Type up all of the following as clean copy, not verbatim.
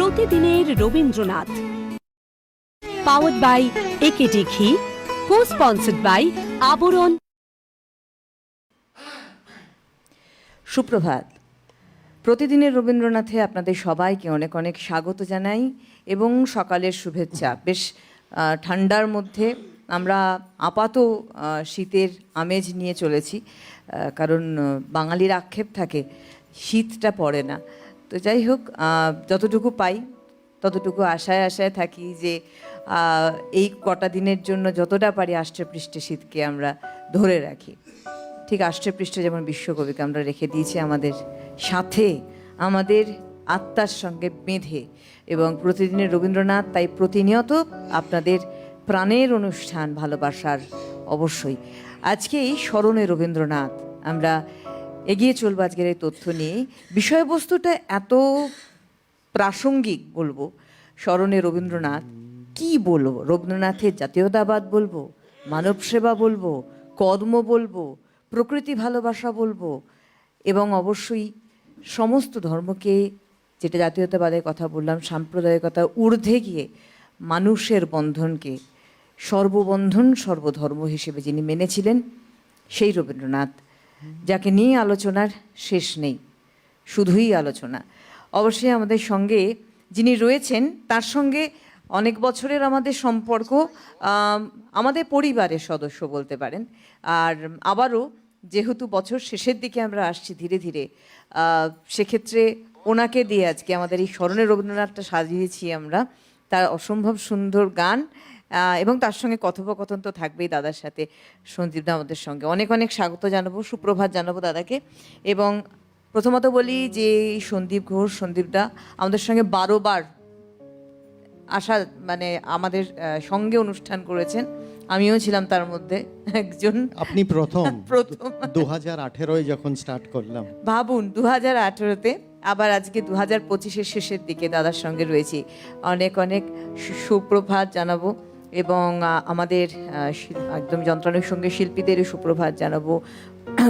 প্রতিদিনের Rabindranath, powered by AKD ঘি, কো sponsored by আবরণ। সুপ্রভাত। প্রতিদিনের রবীন্দ্রনাথে আপনাদের সবাইকে অনেক অনেক স্বাগত জানাই এবং সকালের শুভেচ্ছা। বেশ ঠান্ডার মধ্যে আমরা আপাত শীতের আমেজ নিয়ে চলেছি, কারণ বাঙালির আক্ষেপ থাকে শীতটা পড়ে না। তো যাই হোক, যতটুকু পাই ততটুকু আশায় আশায় থাকি যে এই কটা দিনের জন্য যতটা পারি আষ্টে পৃষ্ঠে শীতকে আমরা ধরে রাখি। ঠিক আষ্টে পৃষ্ঠে যেমন বিশ্বকবিকে আমরা রেখে দিয়েছি আমাদের সাথে, আমাদের আত্মার সঙ্গে বেঁধে। এবং প্রতিদিনের রবীন্দ্রনাথ তাই প্রতিনিয়ত আপনাদের প্রাণের অনুষ্ঠান, ভালোবাসার অবশ্যই। আজকে এই স্মরণে রবীন্দ্রনাথ আমরা এগিয়ে চলবো আজকের এই তথ্য নিয়ে। বিষয়বস্তুটা এত প্রাসঙ্গিক বলবো, স্মরণে রবীন্দ্রনাথ কি বলবো? রবীন্দ্রনাথের জাতীয়তাবাদ বলবো, মানব সেবা বলবো, কর্ম বলবো, প্রকৃতি ভালোবাসা বলবো, এবং অবশ্যই সমস্ত ধর্মকে, যেটা জাতীয়তাবাদের কথা বললাম, সাম্প্রদায়িকতা ঊর্ধ্বে গিয়ে মানুষের বন্ধনকে সর্ববন্ধন সর্বধর্ম হিসেবে যিনি মেনেছিলেন, সেই রবীন্দ্রনাথ, যাকে নিয়ে আলোচনার শেষ নেই, শুধুই আলোচনা। অবশ্যই আমাদের সঙ্গে যিনি রয়েছেন তার সঙ্গে অনেক বছরের আমাদের সম্পর্ক, আমাদের পরিবারের সদস্য বলতে পারেন। আর আবারও যেহেতু বছর শেষের দিকে আমরা আসছি ধীরে ধীরে, সেক্ষেত্রে ওনাকে দিয়ে আজকে আমাদের এই স্মরণের রবীন্দ্রনাথটা সাজিয়েছি আমরা। তার অসম্ভব সুন্দর গান এবং তার সঙ্গে কথোপকথন তো থাকবেই দাদার সাথে। সন্দীপদা আমাদের সঙ্গে, অনেক অনেক স্বাগত জানাবো, সুপ্রভাত জানাবো দাদাকে। এবং প্রথমত বলি যে সন্দীপ ঘোষ, সন্দীপদা আমাদের সঙ্গে 12 বার আসা, মানে আমাদের সঙ্গে অনুষ্ঠান করেছেন, আমিও ছিলাম তার মধ্যে একজন। আপনি প্রথম 2018 যখন স্টার্ট করলাম, ভাবুন 2018-তে, আবার আজকে 2025-এর শেষের দিকে দাদার সঙ্গে রয়েছি। অনেক অনেক সুপ্রভাত জানাবো এবং আমাদের একদম যন্ত্রাংশের সঙ্গে শিল্পীদেরও সুপ্রভাত জানাবো।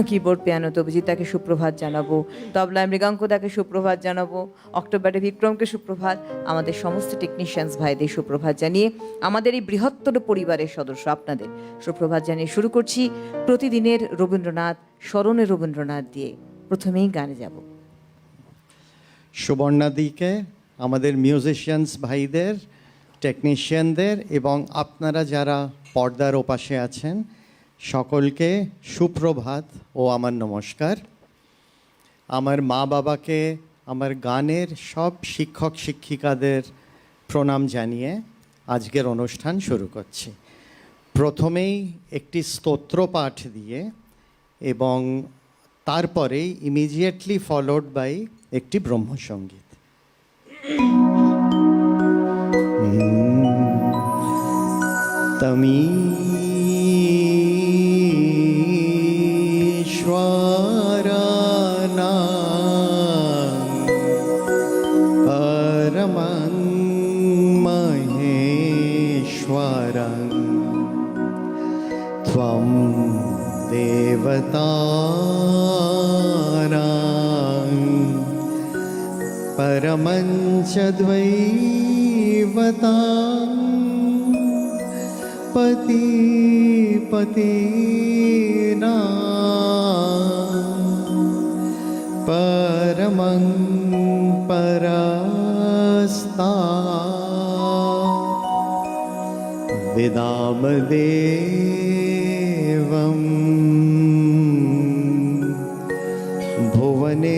কিবোর্ড পিয়ানোতে অভিজিতাকে সুপ্রভাত জানাবো, তবলায় মৃগাঙ্কদাকে সুপ্রভাত জানাবো, অক্টোবরে বিক্রমকে সুপ্রভাত, আমাদের সমস্ত টেকনিশিয়ানস ভাইদের সুপ্রভাত জানিয়ে আমাদের এই বৃহত্তর পরিবারের সদস্য আপনাদের সুপ্রভাত জানিয়ে শুরু করছি প্রতিদিনের রবীন্দ্রনাথ, স্মরণে রবীন্দ্রনাথ দিয়ে। প্রথমেই গানে যাব। সুবর্ণাদিকে, আমাদের মিউজিশিয়ানস ভাইদের, টেকনিশিয়ানদের এবং আপনারা যারা পর্দার ওপাশে আছেন সকলকে সুপ্রভাত ও আমার নমস্কার। আমার মা বাবাকে, আমার গানের সব শিক্ষক শিক্ষিকাদের প্রণাম জানিয়ে আজকের অনুষ্ঠান শুরু করছি। প্রথমেই একটি স্তোত্র পাঠ দিয়ে এবং তারপরেই ইমিডিয়েটলি ফলোড বাই একটি ব্রহ্মসঙ্গীত। परमं महेश्वरं त्वं देवतानां परमं च द्वैवतां पतिपतीनां परमं परस्तात् विदामदेवं भुवनेष्वमीड्यं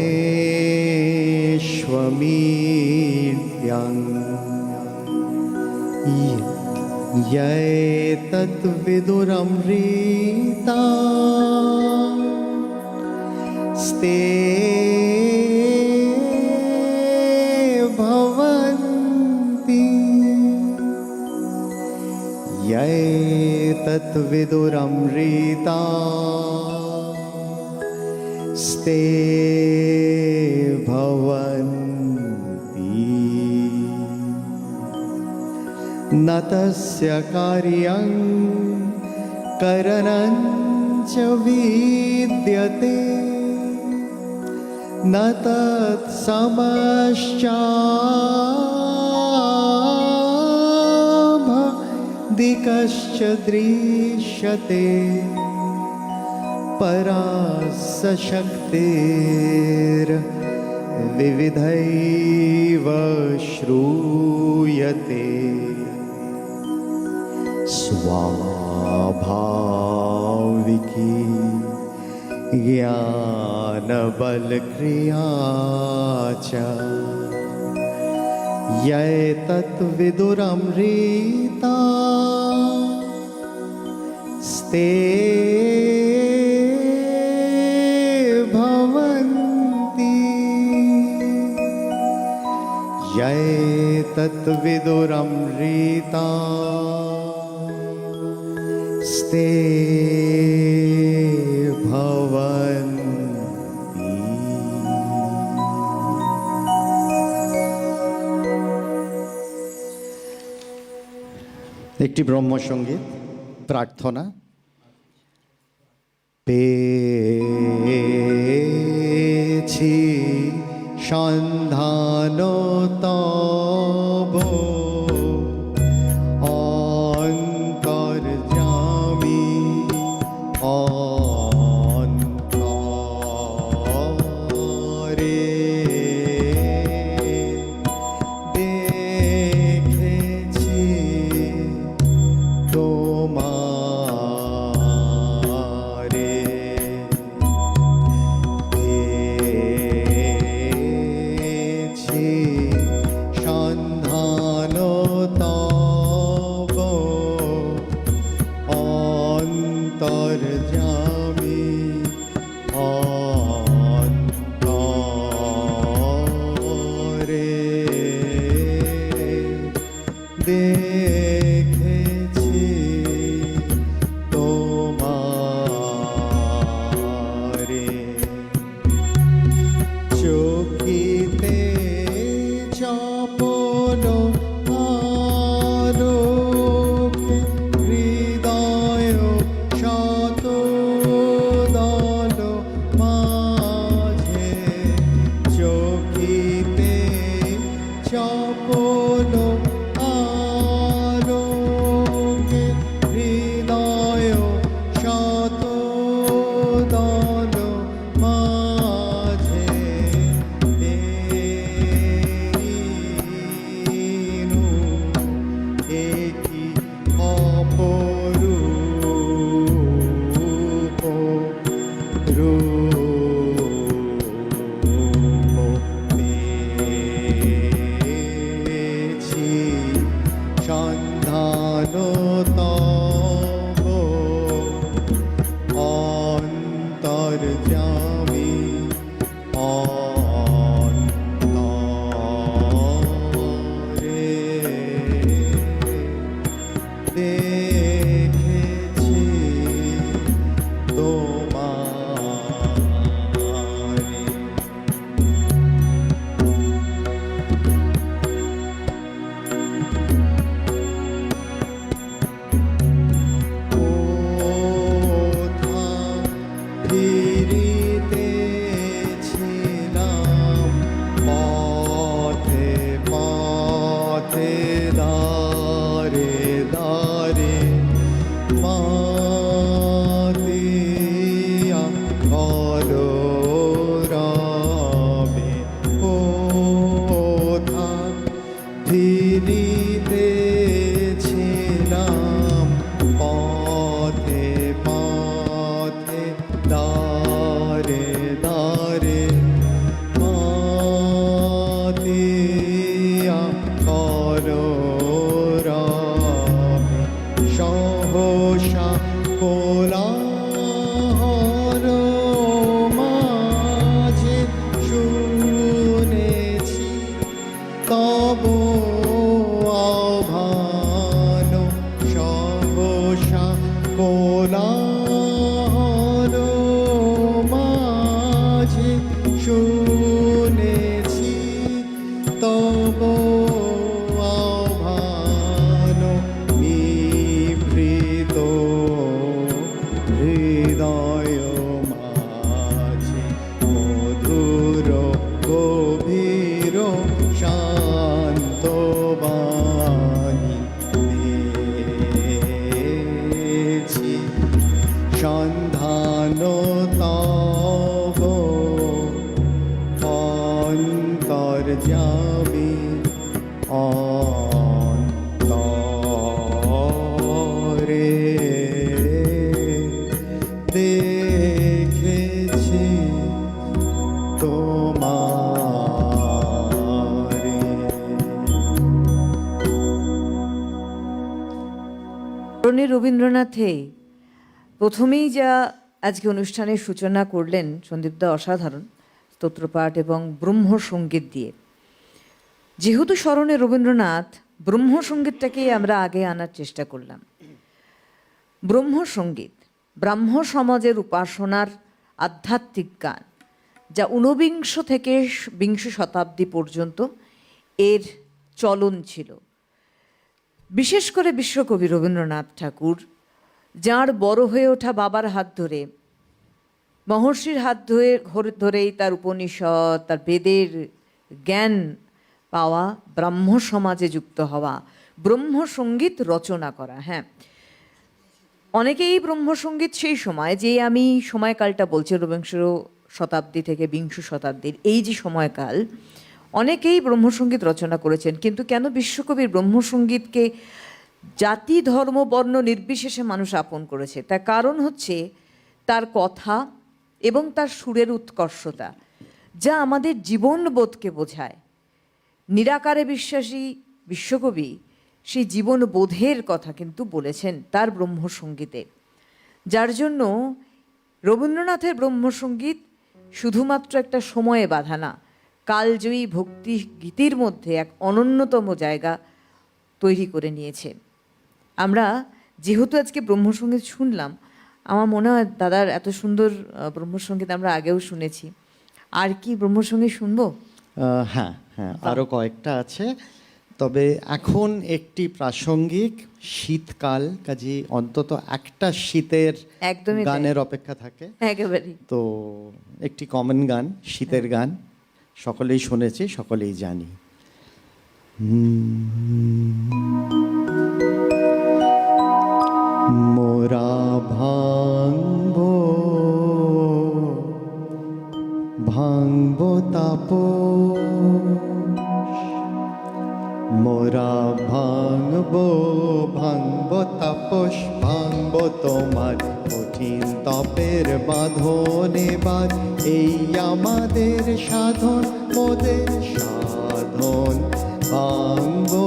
यैतद्विदुरमृता स्ते भवन्ति यैतद्विदुरमृता स्ते भवन्ति न तस्य कार्यं करणं च विद्यते न तत्समश्चात् कश्च दृश्यते परा सशक्तिर्विविधैव श्रूयते स्वाभाविकी ज्ञानबलक्रिया च यैतद्विदुरमृता स्ते भवन्ति यैतद्विदुरमृता स्ते একটি ব্রহ্মসঙ্গীত প্রার্থনা। পেয়েছি সন্ধান তব অন্তর্যামী অন্তরে দেখেছি তোমারে পেয়েছি সন্ধান যাবি অন্তরে দেখেছি তোমারে। রবীন্দ্রনাথে প্রথমেই যা আজকে অনুষ্ঠানের সূচনা করলেন সন্দীপদা, অসাধারণ স্তোত্রপাঠ এবং ব্রহ্মসঙ্গীত দিয়ে। যেহেতু স্মরণে রবীন্দ্রনাথ, ব্রহ্মসঙ্গীতটাকেই আমরা আগে আনার চেষ্টা করলাম। ব্রহ্মসঙ্গীত ব্রাহ্ম সমাজের উপাসনার আধ্যাত্মিক গান, যা ঊনবিংশ থেকে বিংশ শতাব্দী পর্যন্ত এর চলন ছিল। বিশেষ করে বিশ্বকবি রবীন্দ্রনাথ ঠাকুর, যার বড় হয়ে ওঠা বাবার হাত ধরে, মহর্ষির হাত ধরেই তার উপনিষদ, তার বেদের জ্ঞান পাওয়া, ব্রাহ্ম সমাজে যুক্ত হওয়া, ব্রহ্মসঙ্গীত রচনা করা। হ্যাঁ, অনেকেই ব্রহ্মসঙ্গীত সেই সময়, যে আমি সময়কালটা বলছি ঊনবিংশ শতাব্দী থেকে বিংশ শতাব্দীর এই যে সময়কাল, অনেকেই ব্রহ্মসঙ্গীত রচনা করেছেন। কিন্তু কেন বিশ্বকবির ব্রহ্মসঙ্গীতকে জাতি ধর্ম বর্ণ নির্বিশেষে মানুষ আপন করেছে, তার কারণ হচ্ছে তার কথা এবং তার সুরের উৎকর্ষতা, যা আমাদের জীবনবোধকে বোঝায়। নিরাকারে বিশ্বাসী বিশ্বকবি সেই জীবনবোধের কথা কিন্তু বলেছেন তার ব্রহ্মসঙ্গীতে, যার জন্য রবীন্দ্রনাথের ব্রহ্মসঙ্গীত শুধুমাত্র একটা সময়ে বাঁধা না, কালজয়ী ভক্তি গীতির মধ্যে এক অনন্যতম জায়গা তৈরি করে নিয়েছে। আমরা যেহেতু আজকে ব্রহ্মসঙ্গীত শুনলাম, আমার মনে হয় দাদার এত সুন্দর ব্রহ্মসঙ্গীত আমরা আগেও শুনেছি, আর কি ব্রহ্মসঙ্গীত শুনবো? হ্যাঁ হ্যাঁ, আরও কয়েকটা আছে, তবে এখন একটি প্রাসঙ্গিক শীতকাল, কাজে অন্তত একটা শীতের একদমই তাই। গানের অপেক্ষা থাকে। একেবারেই। তো একটি কমন গান, শীতের গান, সকলেই শুনেছি, সকলেই জানি। মোরা ভাঙবো ভাঙবো তাপস, মোরা ভাঙবো ভাঙবো তাপস, ভাঙবো তোমার কঠিন তপের বাঁধন। এবার এই আমাদের সাধন, মোদের সাধন, ভাঙবো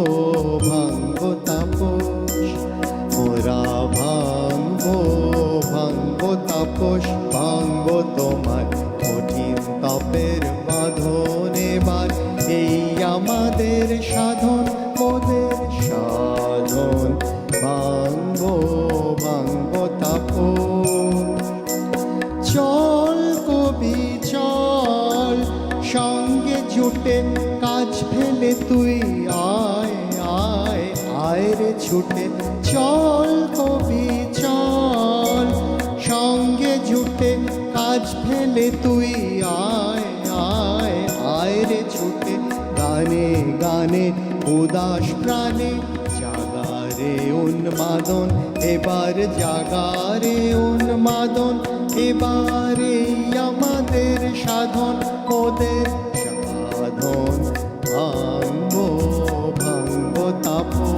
ভাঙবো তাপস, মোরা ভাঙবো ভাঙবো তাপস, ভাঙবো তোমার কঠিন তপের বাঁধন। এবার এই আমাদের সাধন, মোদের সাধন, ভাঙবো ভাঙবো তাপস। চল কবি চল, সঙ্গে জুটে কাজ ফেলে তুই আয় আয় আয় রে ছুটে। চল কবি চল, সঙ্গে জুটে কাজ ফেলে তুই আয় আয় আয় রে ছুটে। গানে গানে উদাস প্রাণে জাগারে উন্মাদন, এবার জাগারে উন্মাদন। এবারে আমাদের সাধন, ওদের সাধন, ভাঙবো ভাঙবো তাপস।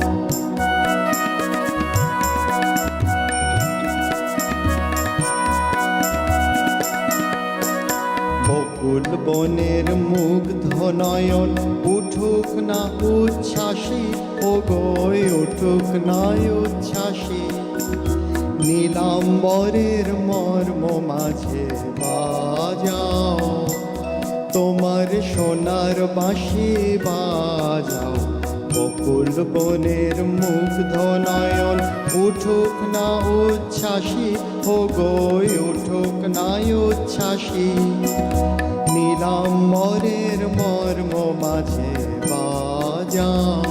বকুল বনের মুগ্ধ নয়ন, উঠুক না উচ্ছ্বাসী, ও গয় উঠুক না উচ্ছ্বাসী। নীলাম্বরের মর্ম মাঝে বাজাও, তোমার সোনার বাঁশি বাজাও। বকুল বনের মুগ্ধ নয়ন, উঠুক না উচ্ছ্বাসী, ও গই উঠুক না উচ্ছ্বাসী। নীলাম্বরের মর্ম মাঝে বাজাও,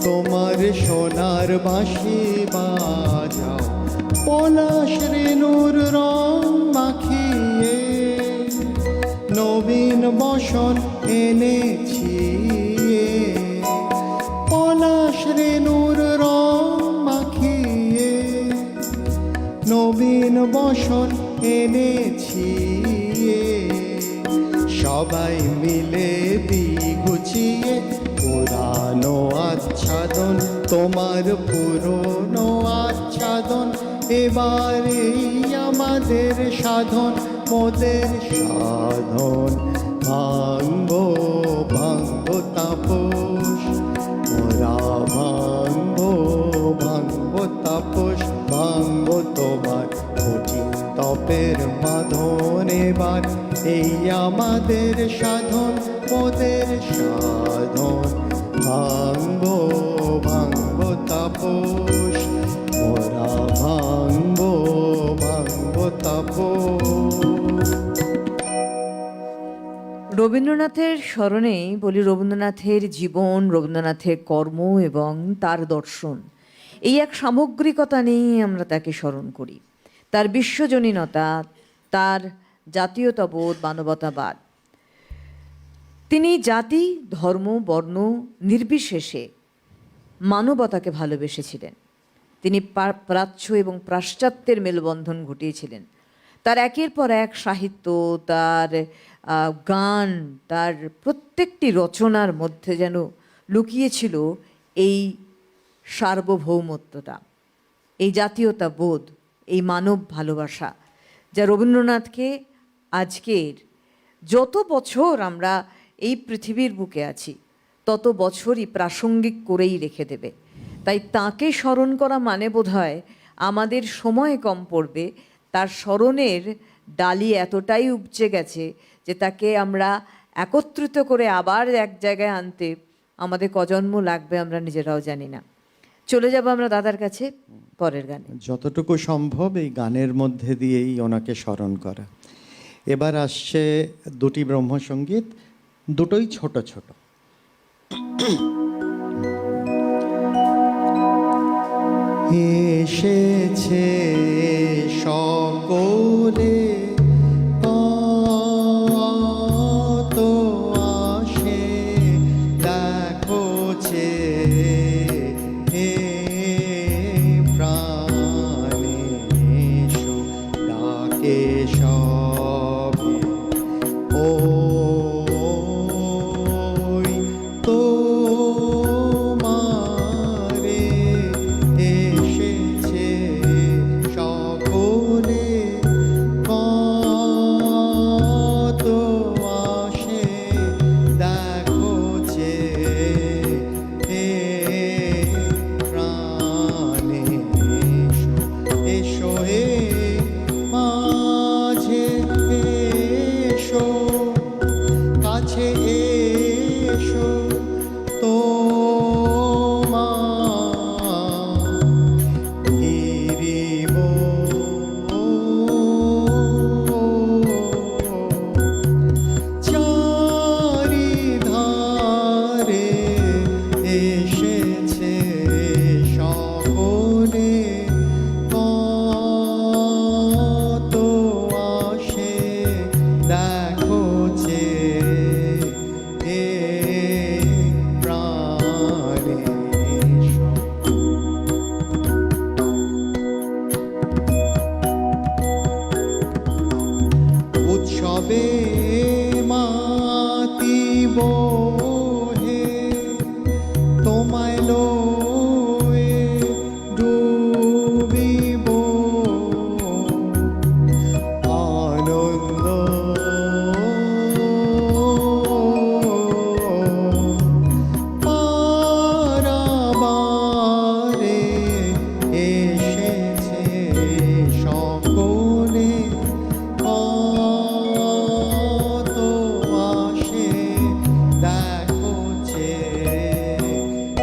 তোমার সোনার বাঁশি বাজাও। পলাশ রেণুর রং মাখিয়ে নবীন বসন এনেছি, পলাশ রেণুর রং মাখিয়ে নবীন বসন এনেছি। সবাই মিলে গুছিয়ে পুরানো আচ্ছাদন তোমার পুরনো আচ্ছাদন এবারে আমাদের সাধন মোদের সাধন ভাঙ্গো ভাঙ্গো তাপস মোরা ভাঙ্গো ভাঙ্গো তাপস ভাঙ্গো তোমার কঠিন তপের বাঁধন এবার এই আমাদের সাধন মোদের সাধন ভাঙ্গো ভাঙ্গো তাপস মোরা ভাঙ্গো ভাঙ্গো তাপস। রবীন্দ্রনাথের স্মরণেই বলি, রবীন্দ্রনাথের জীবন, রবীন্দ্রনাথের কর্ম এবং তার দর্শন, এই এক সামগ্রিকতা নিয়েই আমরা তাকে স্মরণ করি। তার বিশ্বজনীনতা, তার জাতীয়তাবোধ, মানবতাবাদ। তিনি জাতি, ধর্ম, বর্ণ নির্বিশেষে মানবতাকে ভালোবেসেছিলেন। তিনি প্রাচ্য এবং পাশ্চাত্যের মেলবন্ধন ঘটিয়েছিলেন। তার একের পর এক সাহিত্য, তার গান, তার প্রত্যেকটি রচনার মধ্যে যেন লুকিয়েছিল এই সার্বভৌমত্বটা, এই জাতীয়তাবোধ, এই মানব ভালোবাসা, যা রবীন্দ্রনাথকে আজকের যত বছর আমরা এই পৃথিবীর বুকে আছি তত বছরই প্রাসঙ্গিক করেই রেখে দেবে। তাই তাকে স্মরণ করা মানে বোধহয় আমাদের সময় কম পড়বে। তার স্মরণের ডালি এতটাই উপচে গেছে যে তাকে আমরা একত্রিত করে আবার এক জায়গায় আনতে আমাদের কজন্ম লাগবে আমরা নিজেরাও জানি না। চলে যাব আমরা দাদার কাছে পরের গানে। যতটুকু সম্ভব এই গানের মধ্যে দিয়েই ওনাকে স্মরণ করা। এবার আসছে দুটি ব্রহ্মসঙ্গীত, দুটোই ছোট ছোট। এসেছে সকলে কত আসে দেখোছে হে প্রাণে এসো ডাকে সবে ও তোমারে এসেছে সকলে কত আসে দেখোছে হে প্রাণে এসো এসো হে মাঝে এসো কাছে এসো তোমার গিরিব চারিধারে এসেছে সকলে কত আসে দেখোছে হে প্রাণে এসো। উৎসবে মাতিব হে তোমায় লয়ে ডুবিব আনন্দ পারাবারে এসেছে সকলে কত আসে দেখোছে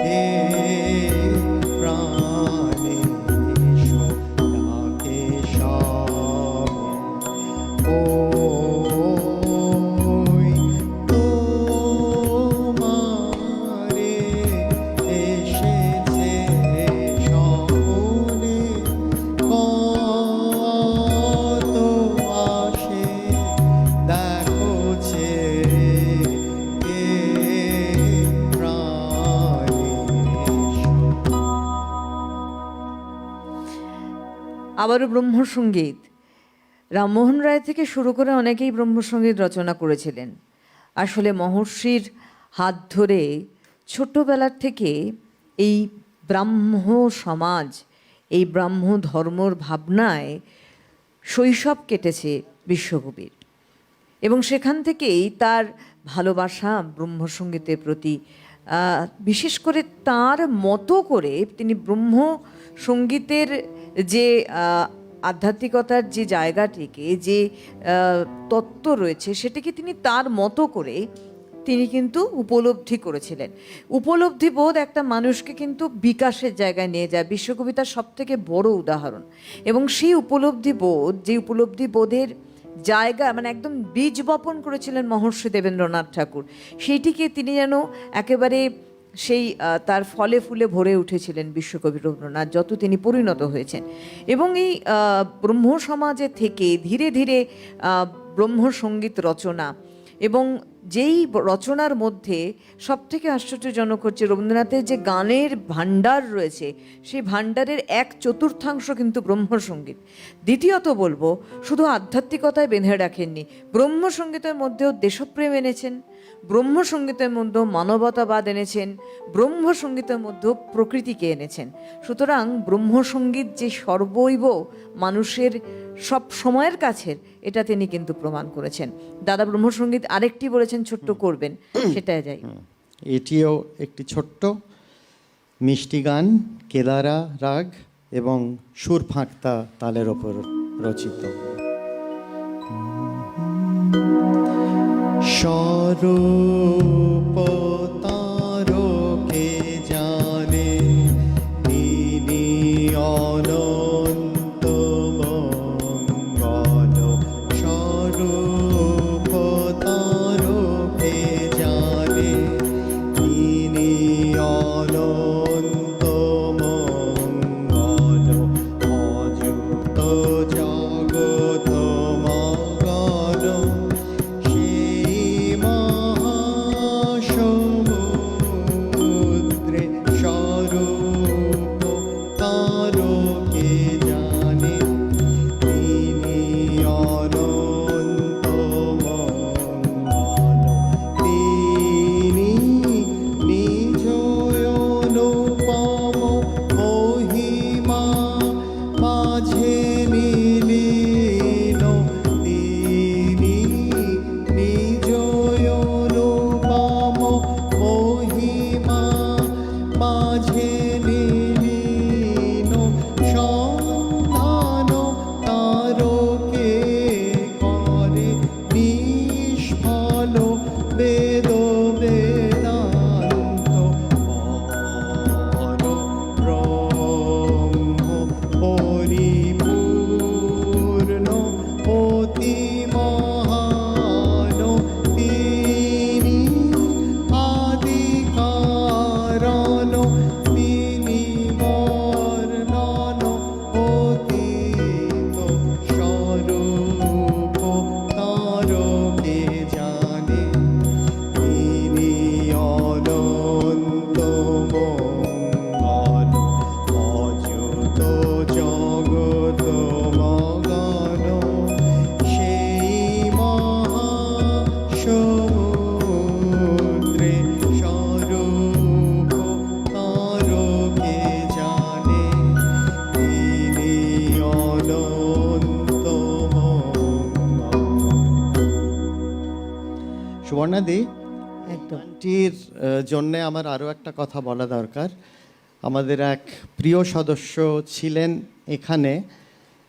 হে প্রাণে এসো ডাকে সবে ওই তোমারে এসেছে সকলে কত আসে দেখোছে হে প্রাণে এসো। আবারও ব্রহ্মসঙ্গীত। রামমোহন রায় থেকে শুরু করে অনেকেই ব্রহ্মসঙ্গীত রচনা করেছিলেন। আসলে মহর্ষির হাত ধরে ছোট্টবেলার থেকে এই ব্রাহ্ম সমাজ, এই ব্রাহ্ম ধর্মর ভাবনায় শৈশব কেটেছে বিশ্বকবির, এবং সেখান থেকেই তার ভালোবাসা ব্রহ্মসঙ্গীতের প্রতি, বিশেষ করে তার মতো করে তিনি ব্রহ্মসঙ্গীতের যে আধ্যাত্মিকতার যে জায়গাটিকে, যে তত্ত্ব রয়েছে, সেটিকে তিনি তার মতো করে তিনি কিন্তু উপলব্ধি করেছিলেন। উপলব্ধি বোধ একটা মানুষকে কিন্তু বিকাশের জায়গায় নিয়ে যায়। বিশ্বকবি তার সব থেকে বড় উদাহরণ। এবং সেই উপলব্ধি বোধ, যে উপলব্ধি বোধের জায়গা, মানে একদম বীজ বপন করেছিলেন মহর্ষি দেবেন্দ্রনাথ ঠাকুর, সেইটিকে তিনি যেন একেবারে সেই তার ফলে ফুলে ভরে উঠেছিলেন বিশ্বকবি রবীন্দ্রনাথ, যত তিনি পরিণত হয়েছেন। এবং এই ব্রহ্ম সমাজে থেকে ধীরে ধীরে ব্রহ্মসঙ্গীত রচনা, এবং যেই রচনার মধ্যে সবথেকে আশ্চর্যজনক হচ্ছে রবীন্দ্রনাথের যে গানের ভাণ্ডার রয়েছে, সেই ভাণ্ডারের 1/4 কিন্তু ব্রহ্মসঙ্গীত। দ্বিতীয়ত বলবো, শুধু আধ্যাত্মিকতায় বেঁধে রাখেননি, ব্রহ্মসঙ্গীতের মধ্যেও দেশপ্রেম এনেছেন, ব্রহ্মসঙ্গীতের মধ্যেও মানবতাবাদ এনেছেন, ব্রহ্মসঙ্গীতের মধ্যেও প্রকৃতিকে এনেছেন। সুতরাং ব্রহ্মসঙ্গীত যে সর্বৈব মানুষের সব সময়ের কাছের, এটা তিনি কিন্তু প্রমাণ করেছেন। দাদা ব্রহ্মসঙ্গীত আরেকটি বলেছেন ছোট্ট করবেন, সেটাই যাই। এটিও একটি ছোট্ট মিষ্টি গান, কেদারা রাগ এবং সুর ফাঁকতা তালের ওপর রচিত। স্বরূপ তারকে জানে তিনি অনন্ত মঙ্গল। স্বরূপ তারকে জানে তিনি অনন্ত মঙ্গল। অযুত জগৎ মঙ্গল সমুদ্রে স্বরূপ তারকে জানে তিনি অনন্ত মঙ্গল। তিনি নিজ অনুপম মহিমা মাঝে নিলীন। তিনি নিজ অনুপম মহিমা মাঝে নিলীন। সন্ধান তারকে করে নিষ্ফল বেদ বেদান্ত। পরব্রহ্ম পরিপূর্ণ অতি মহান। তিনি আদি কারণ, তিনি বর্ণন অতীত। স্বরূপ তারকে জানে তিনি অনন্ত মঙ্গল। অযুত জগৎ মগন সেই মহাসমুদ্রে। স্বরূপ তারকে জানে তিনি অনন্ত মঙ্গল। সুবর্ণাদি, একদম গানটির জন্যে আমার আরও একটা কথা বলা দরকার। আমাদের এক প্রিয় সদস্য ছিলেন এখানে,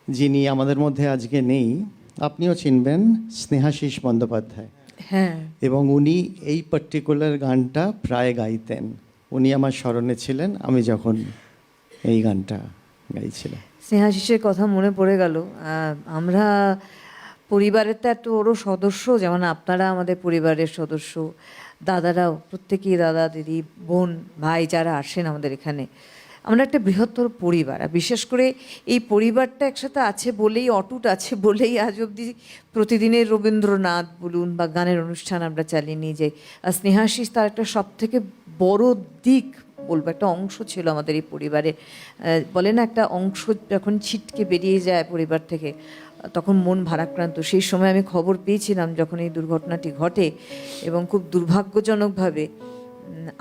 যিনি আমাদের মধ্যে আজকে নেই। আপনিও চিনবেন, স্নেহাশিস বন্দ্যোপাধ্যায়। হ্যাঁ, এবং উনি এই পার্টিকুলার গানটা প্রায় গাইতেন। উনি আমার স্মরণে ছিলেন আমি যখন এই গানটা গাইছিলাম। স্নেহাশিসের কথা মনে পড়ে গেল। আমরা পরিবারের তো এত বড় সদস্য, যেমন আপনারা আমাদের পরিবারের সদস্য, দাদারাও প্রত্যেকেই, দাদা দিদি বোন ভাই যারা আসেন আমাদের এখানে, আমরা একটা বৃহত্তর পরিবার। আর বিশেষ করে এই পরিবারটা একসাথে আছে বলেই, অটুট আছে বলেই আজ অবধি প্রতিদিনের রবীন্দ্রনাথ বলুন বা গানের অনুষ্ঠান আমরা চালিয়ে নিয়ে যাই। আর স্নেহাশিস তার একটা সব থেকে বড় দিক বলবো, একটা অংশ ছিল আমাদের এই পরিবারের। বলে না, একটা অংশ যখন ছিটকে বেরিয়ে যায় পরিবার থেকে, তখন মন ভারাক্রান্ত। সেই সময় আমি খবর পেয়েছিলাম যখন এই দুর্ঘটনাটি ঘটে, এবং খুব দুর্ভাগ্যজনকভাবে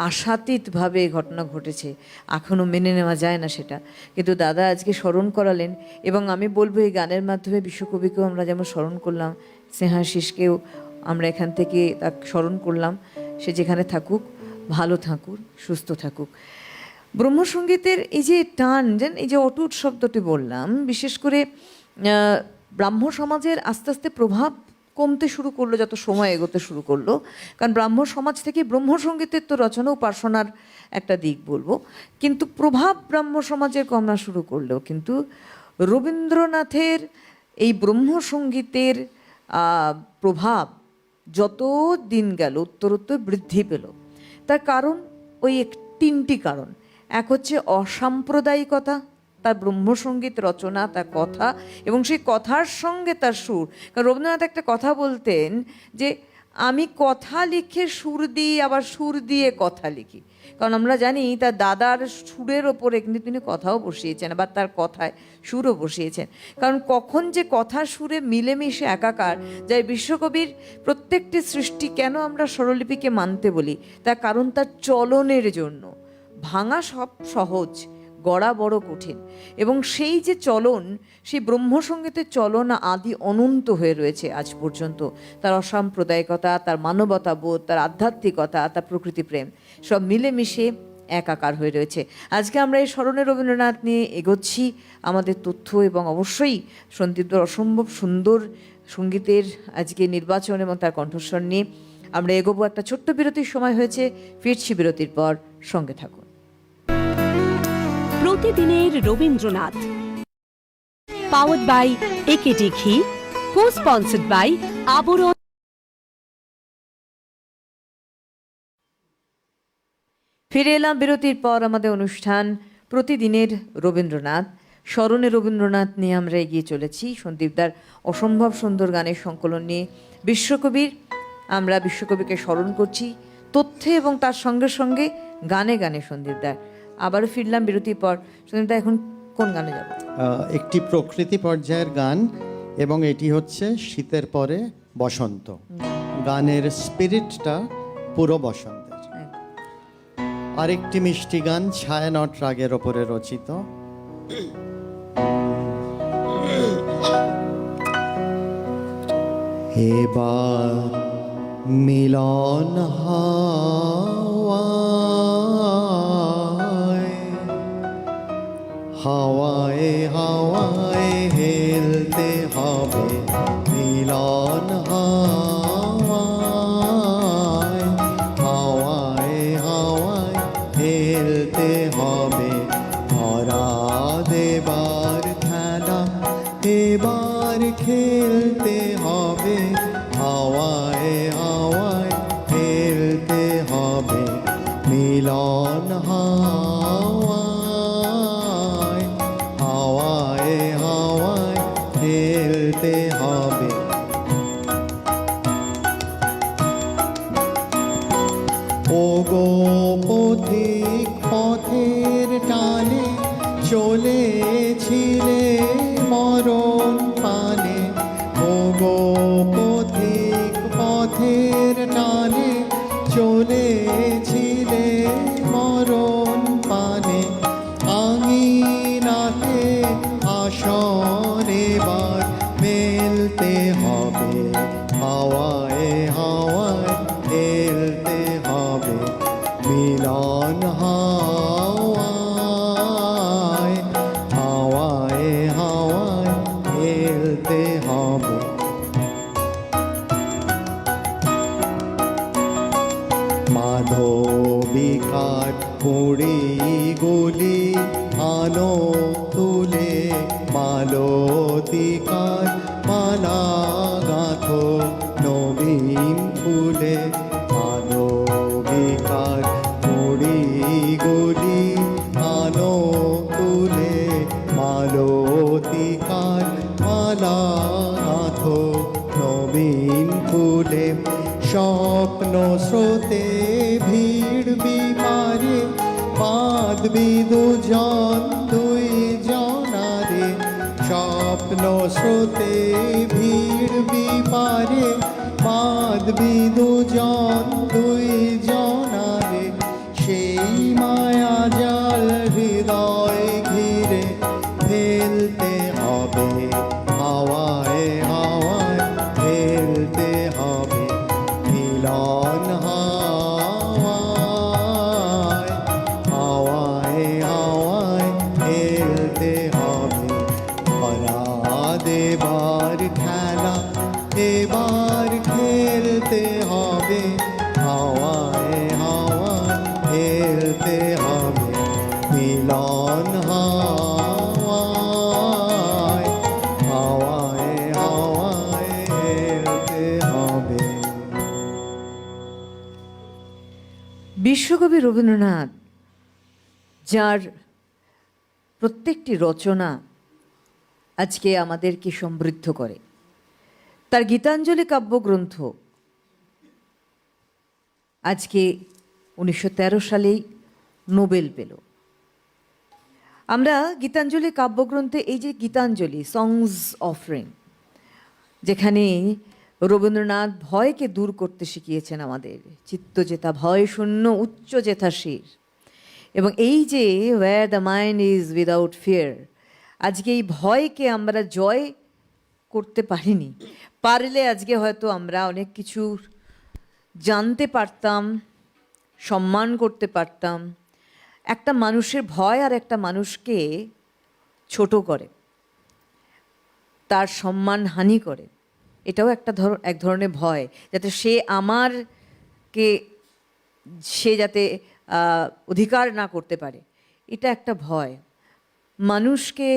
আশাতীতভাবে এই ঘটনা ঘটেছে। এখনও মেনে নেওয়া যায় না সেটা, কিন্তু দাদা আজকে স্মরণ করালেন। এবং আমি বলবো এই গানের মাধ্যমে বিশ্বকবিকেও আমরা যেমন স্মরণ করলাম, স্নেহাশিসকেও আমরা এখান থেকে তাকে স্মরণ করলাম। সে যেখানে থাকুক, ভালো থাকুক, সুস্থ থাকুক। ব্রহ্মসঙ্গীতের এই যে টান, এই যে অটুট শব্দটি বললাম, বিশেষ করে ব্রাহ্ম সমাজের আস্তে আস্তে প্রভাব কমতে শুরু করলো যত সময় এগোতে শুরু করলো। কারণ ব্রাহ্ম সমাজ থেকে ব্রহ্মসঙ্গীতের তো রচনা উপাসনার একটা দিক বলবো, কিন্তু প্রভাব ব্রাহ্ম সমাজের কমা শুরু করলেও কিন্তু রবীন্দ্রনাথের এই ব্রহ্মসঙ্গীতের প্রভাব যত দিন গেল উত্তরোত্তর বৃদ্ধি পেল। তার কারণ ওই তিনটি কারণ। এক হচ্ছে অসাম্প্রদায়িকতা, তার ব্রহ্মসঙ্গীত রচনা, তার কথা, এবং সেই কথার সঙ্গে তার সুর। কারণ রবীন্দ্রনাথ একটা কথা বলতেন যে আমি কথা লিখে সুর দিই, আবার সুর দিয়ে কথা লিখি। কারণ আমরা জানি তার দাদার সুরের ওপরে কিন্তু তিনি কথাও বসিয়েছেন, আবার তার কথায় সুরও বসিয়েছেন। কারণ কখন যে কথা সুরে মিলেমিশে একাকার যায়। বিশ্বকবির প্রত্যেকটি সৃষ্টি কেন আমরা স্বরলিপিকে মানতে বলি, তার কারণ তার চলনের জন্য। ভাঙা সব সহজ, গড়া বড় কঠিন। এবং সেই যে চলন, সেই ব্রহ্মসঙ্গীতের চলন আদি অনন্ত হয়ে রয়েছে আজ পর্যন্ত। তার অসাম্প্রদায়িকতা, তার মানবতা বোধ, তার আধ্যাত্মিকতা, তার প্রকৃতি প্রেম সব মিলেমিশে একাকার হয়ে রয়েছে। আজকে আমরা এই স্মরণে রবীন্দ্রনাথ নিয়ে এগোচ্ছি আমাদের তথ্য, এবং অবশ্যই সন্দীপদার অসম্ভব সুন্দর সঙ্গীতের আজকে নির্বাচন এবং তার কণ্ঠস্বর নিয়ে আমরা এগোবো। একটা ছোট্ট বিরতির সময় হয়েছে, ফিরছি বিরতির পর, সঙ্গে থাকুন। প্রতিদিনের রবীন্দ্রনাথ, পাওয়ার্ড বাই একেডি ঘি, কো স্পন্সর্ড বাই আবরণ। ফিরে এলাম বিরতির পর। আমাদের অনুষ্ঠান প্রতিদিনের রবীন্দ্রনাথ, স্মরণে রবীন্দ্রনাথ নিয়ে আমরা এগিয়ে চলেছি। সন্দীপদার অসম্ভব সুন্দর গানের সংকলন নিয়ে আমরা বিশ্বকবিকে স্মরণ করছি তথ্যে, এবং তার সঙ্গে সঙ্গে গানে গানে সন্দীপদার। আবারও ফিরলাম বিরতির পর। সন্দীপদা, এখন কোন গানে যাব? একটি প্রকৃতি পর্যায়ের গান, এবং এটি হচ্ছে শীতের পরে বসন্ত। গানের স্পিরিটটা পুরো বসন্তের। আরেকটি মিষ্টি গান ছায়ানট রাগের ওপরে রচিত। এবার মিলন হাওয়ায় হাওয়ায় হেলতে হবে, মিলন হাওয়ায় হাওয়ায় হাওয়ায় হেলতে হবে। ধরা দেবার খেলা এবার খেলতে হবে, হাওয়ায় হাওয়ায় হেলতে হবে, মিলন হাওয়ায় হাওয়ায় হাওয়ায় হেলতে হবে। ওগো পথিক পথের টানে চলেছিলে মরণ পানে, ওগো পথিক পথের টানে চলেছিলে মরণ পানে। আঙিনাতে আসন এবার মেলতে হবে, হাওয়ায় হাওয়ায় হেলতে হবে, মিলন হাওয়ায় হাওয়ায় হাওয়ায় হেলতে হবে। মাধবিকার পুরী গুলি আনো তুলে, মালতিকার মালা গাঁথো নবীন ফুলে। মাধবিকার পুরী গুলি আনো তুলে, মালতিকার মালা গাঁথো নবীন ফুলে। স্বপ্ন স্রোতে ভিড়বি পারে, বাঁধবি দুজন দুই জনারে, স্বপ্ন স্বপ্ন স্রোতে ভিড় বিপারে বাঁধবি দুজন দুই জনারে, সেই মায়া জাল হৃদয় ঘিরে ফেলতে হবে হাওয়ায় হাওয়ায় ফেলতে হবে মিলন হাওয়ায় হাওয়ায় হাওয়ায় ফেলতে হবে পরাদ এবার খেলা এবার খেলতে হবে হাওয়ায় হাওয়ায় ফেলতে হবে মিলন হাওয়ায় হাওয়ায় হাওয়ায় ফেলতে হবে। বিশ্বকবি রবীন্দ্রনাথ, যার প্রত্যেকটি রচনা আজকে আমাদেরকে সমৃদ্ধ করে, তার গীতাঞ্জলি কাব্যগ্রন্থ আজকে 1913 সালেই নোবেল পেল। আমরা গীতাঞ্জলি কাব্যগ্রন্থে এই যে গীতাঞ্জলি সংস অফারিং, যেখানে রবীন্দ্রনাথ ভয়কে দূর করতে শিখিয়েছেন আমাদের, চিত্ত জেতা ভয় শূন্য উচ্চ জেথা শির, এবং এই যে where the mind is without fear, আজকে এই ভয়কে আমরা জয় করতে পারিনি। পারলে আজকে হয়তো আমরা অনেক কিছু জানতে পারতাম, সম্মান করতে পারতাম। একটা মানুষের ভয় আর একটা মানুষকে ছোট করে, তার সম্মান হানি করে, এটাও এক ধরনের ভয়, যাতে সে যাতে অধিকার না করতে পারে, এটা একটা ভয়। মানুষকে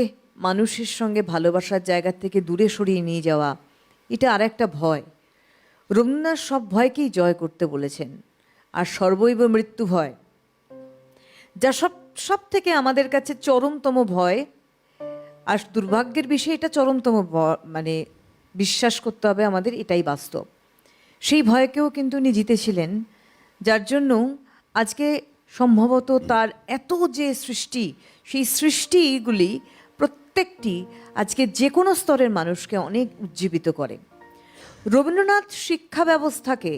মানুষের সঙ্গে ভালোবাসার জায়গা থেকে দূরে সরিয়ে নিয়ে যাওয়া, এটা আর একটা ভয়। রবীন্দ্রনাথ সব ভয়কেই জয় করতে বলেছেন। আর সর্বৈব মৃত্যু ভয়, যা সব থেকে আমাদের কাছে চরমতম ভয়, আর দুর্ভাগ্যের বিষয়ে এটা চরমতম মানে বিশ্বাস করতে হবে আমাদের, এটাই বাস্তব। সেই ভয়কেও কিন্তু উনি জিতেছিলেন, যার জন্য আজকে সম্ভবত তার এত যে সৃষ্টি, সেই সৃষ্টিগুলি প্রত্যেকটি আজকে যে কোনো স্তরের মানুষকে অনেক উজ্জীবিত করে। রবীন্দ্রনাথ শিক্ষা ব্যবস্থাকে,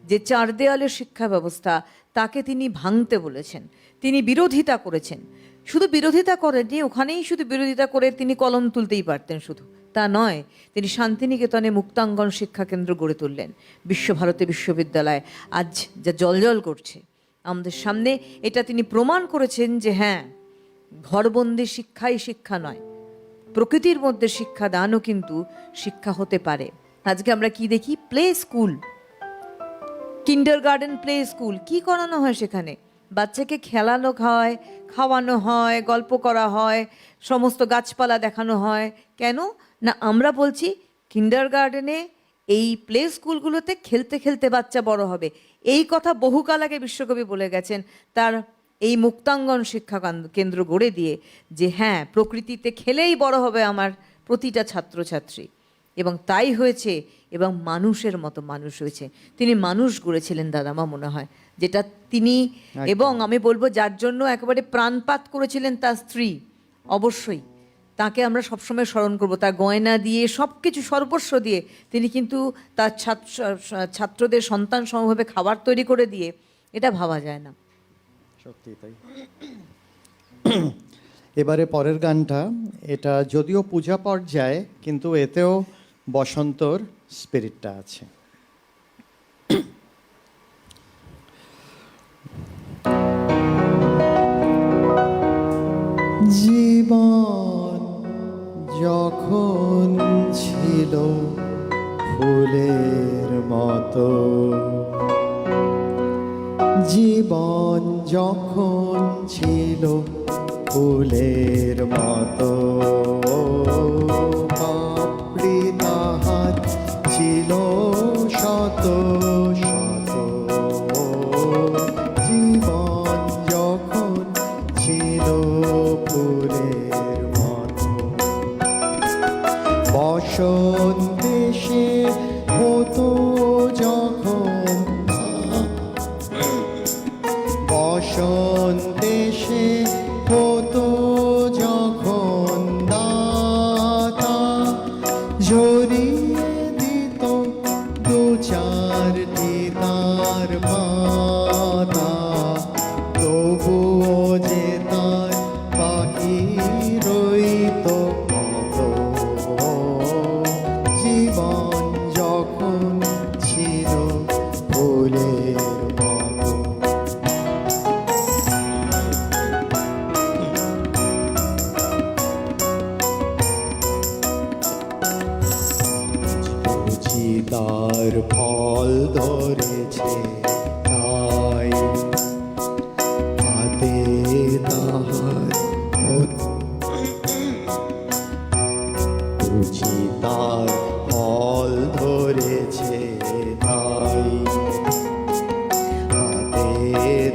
যে চার দেওয়ালের শিক্ষা ব্যবস্থা, তাকে তিনি ভাঙতে বলেছেন, তিনি বিরোধিতা করেছেন। শুধু বিরোধিতা করেননি, ওখানেই শুধু বিরোধিতা করে তিনি কলম তুলতেই পারতেন, শুধু তা নয়, তিনি শান্তিনিকেতনে মুক্তাঙ্গন শিক্ষা কেন্দ্র গড়ে তুললেন। বিশ্বভারতী বিশ্ববিদ্যালয় আজ যা জলজল করছে আমাদের সামনে, এটা তিনি প্রমাণ করেছেন যে হ্যাঁ, ঘরবন্দি শিক্ষাই শিক্ষা নয়, প্রকৃতির মধ্যে শিক্ষা দানও কিন্তু শিক্ষা হতে পারে। আজকে আমরা কি দেখি? Play school, kindergarten, play school, কি করানো হয় সেখানে? বাচ্চাকে খাওয়ানো হয়, গল্প করা হয়, সমস্ত গাছপালা দেখানো হয়। কেন না? আমরা বলছি কিন্ডারগার্টেনে, এই প্লে স্কুলগুলোতে খেলতে খেলতে বাচ্চা বড় হবে। এই কথা বহুকাল আগে বিশ্বকবি বলে গেছেন তার এই মুক্তাঙ্গন শিক্ষা কেন্দ্র গড়ে দিয়ে, যে হ্যাঁ, প্রকৃতিতে খেলেই বড় হবে আমার প্রতিটা ছাত্রছাত্রী। এবং তাই হয়েছে, এবং মানুষের মতো মানুষ হয়েছে। তিনি মানুষ গড়েছিলেন দাদামা, মনে হয়, যেটা তিনি, এবং আমি বলবো যার জন্য একেবারে প্রাণপাত করেছিলেন তার স্ত্রী। অবশ্যই তাকে আমরা সবসময় স্মরণ করব, তার গয়না দিয়ে, সব কিছু সর্বস্ব দিয়ে তিনি কিন্তু তার ছাত্রদের সন্তান সমভাবে খাবার তৈরি করে দিয়ে, এটা ভাবা যায় না। সত্যি তাই। এবারে পরের গানটা, এটা যদিও পূজা পর্যায়ে, কিন্তু এতেও বসন্তর স্পিরিটটা আছে। জীবন যখন ছিল ফুলের মতো, জীবন যখন ছিল ফুলের মতো, পাপড়ি তাহার ছিল শত শত, জীবন যখন ছিল ফুলের মতো, বসন্তে সে হতো যখন, বসন্তে সে হতো যখন দাতা,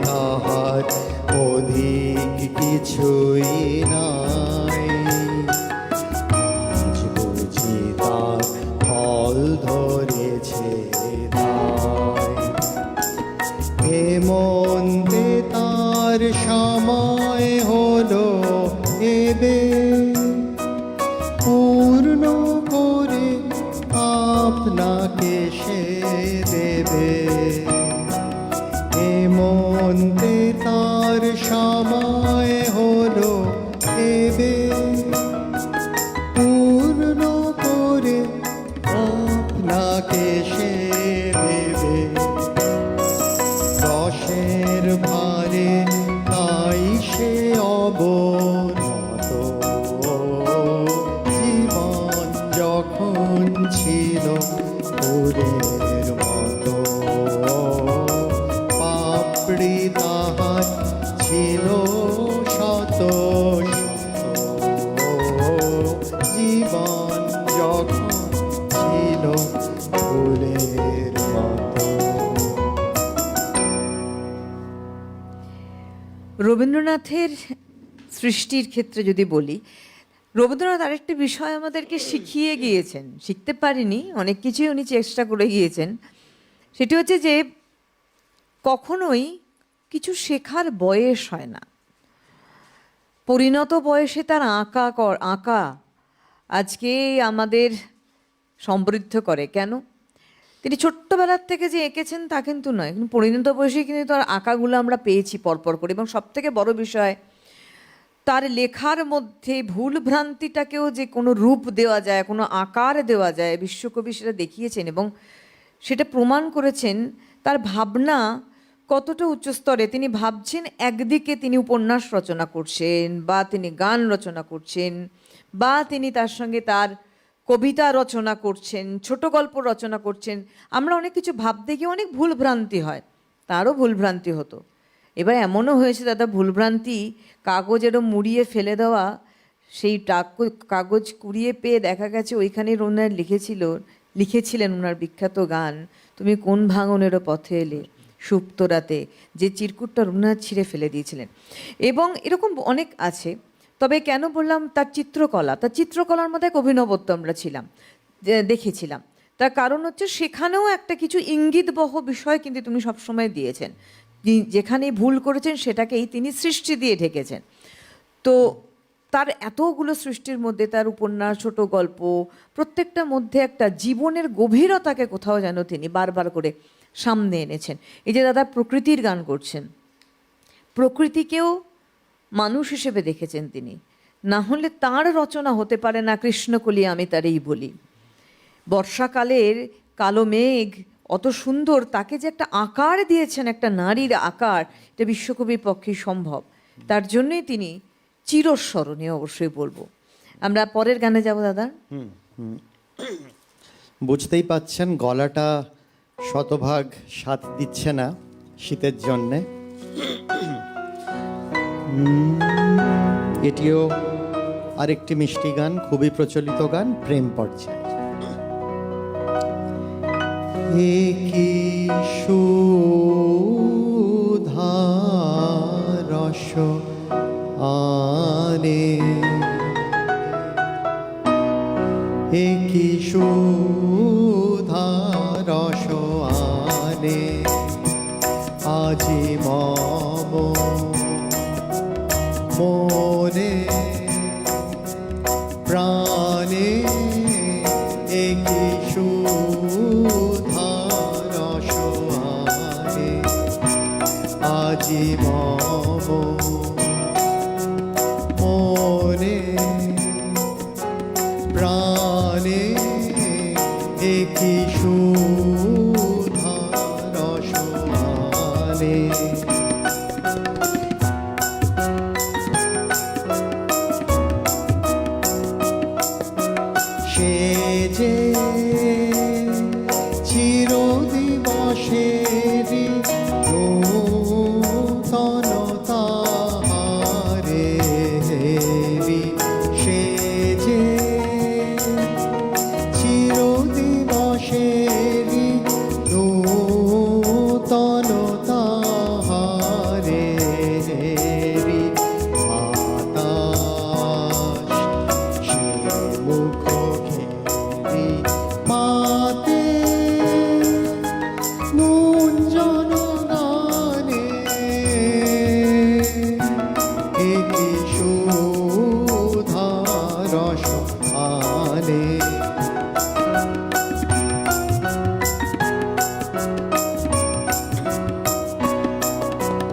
তাহার অধিক কিছুই নাই। আজ বুঝি তার ফল ধরেছে তাই। হেমন্তে তার সময় হলো এবে, পূর্ণ করে আপনাকে সে দেবে। হেমন্তে তার সময় হলো এবে, পূর্ণ করে আপনাকে সে দেবে। রসের ভারে তাই সে অবনত, জীবন যখন ছিল ফুলের মতো। পাপড়ি তাহার ছিল শত শত, জীবন যখন ছিল ফুলের মতো। রবীন্দ্রনাথের সৃষ্টির ক্ষেত্রে যদি বলি, রবীন্দ্রনাথ আরেকটি বিষয় আমাদেরকে শিখিয়ে গিয়েছেন, শিখতে পারিনি, অনেক কিছুই উনি চেষ্টা করে গিয়েছেন। সেটি হচ্ছে যে কখনোই কিছু শেখার বয়স হয় না। পরিণত বয়সে তার আঁকা আজকে আমাদের সমৃদ্ধ করে। কেন? তিনি ছোট্টবেলার থেকে যে এঁকেছেন তা কিন্তু নয়, কিন্তু পরিণত বয়সে কিন্তু তার আঁকাগুলো আমরা পেয়েছি পরপর করে। এবং সবথেকে বড় বিষয়, তার লেখার মধ্যে ভুল ভ্রান্তিটাকেও যে কোনো রূপ দেওয়া যায়, কোনো আকার দেওয়া যায়, বিশ্বকবি সেটা দেখিয়েছেন এবং সেটা প্রমাণ করেছেন। তার ভাবনা কতটা উচ্চস্তরে, তিনি ভাবছেন একদিকে তিনি উপন্যাস রচনা করছেন, বা তিনি গান রচনা করছেন, বা তিনি তার সঙ্গে তার কবিতা রচনা করছেন, ছোট গল্প রচনা করছেন। আমরা অনেক কিছু ভাবতে গিয়ে অনেক ভুলভ্রান্তি হয়, তারও ভুলভ্রান্তি হতো। এবার এমনও হয়েছে দাদা, ভুলভ্রান্তি কাগজেরও মুড়িয়ে ফেলে দেওয়া, সেই কাগজ কুড়িয়ে পেয়ে দেখা গেছে ওইখানে ওনার লিখেছিলেন ওনার বিখ্যাত গান, তুমি কোন ভাঙনেরও পথে এলে সুপ্ত রাতে, যে চিরকুটটা রবীন্দ্রনাথ ছিঁড়ে ফেলে দিয়েছিলেন। এবং এরকম অনেক আছে। তবে কেন বললাম তার চিত্রকলার মধ্যে এক অভিনবত্ব আমরা দেখেছিলাম। তার কারণ হচ্ছে সেখানেও একটা কিছু ইঙ্গিতবহ বিষয় কিন্তু তুমি সবসময় দিয়েছেন। যেখানে ভুল করেছেন সেটাকেই তিনি সৃষ্টি দিয়ে ঢেকেছেন। তো তার এতগুলো সৃষ্টির মধ্যে তার উপন্যাস, ছোট গল্প, প্রত্যেকটার মধ্যে একটা জীবনের গভীরতাকে কোথাও যেন তিনি বারবার করে সামনে এনেছেন। এই যে দাদা প্রকৃতির গান করছেন, প্রকৃতিকেও মানুষ হিসেবে দেখেছেন তিনি, না হলে তাঁর রচনা হতে পারে না কৃষ্ণকলি আমি তারেই বলি। বর্ষাকালের কালো মেঘ অত সুন্দর, তাকে যে একটা আকার দিয়েছেন, একটা নারীর আকার, এটা বিশ্বকবির পক্ষে সম্ভব। তার জন্যই তিনি চিরস্মরণীয়, অবশ্যই বলবো। আমরা পরের গানে যাব দাদা। বুঝতেই পাচ্ছেন গলাটা শতভাগ সাথ দিচ্ছে না শীতের জন্যে। এটিও আরেকটি মিষ্টি গান, খুবই প্রচলিত গান, প্রেম পর্যায়। কি সুধা রস আনে, কি সুধা রস আনে, আজি মম মনে প্রাণে, কি সুধা রস আনে, আজি মম মনে প্রাণে, কি সুধা রস আনে। সে যে চিরদিবসেরি নূতন তাহারে,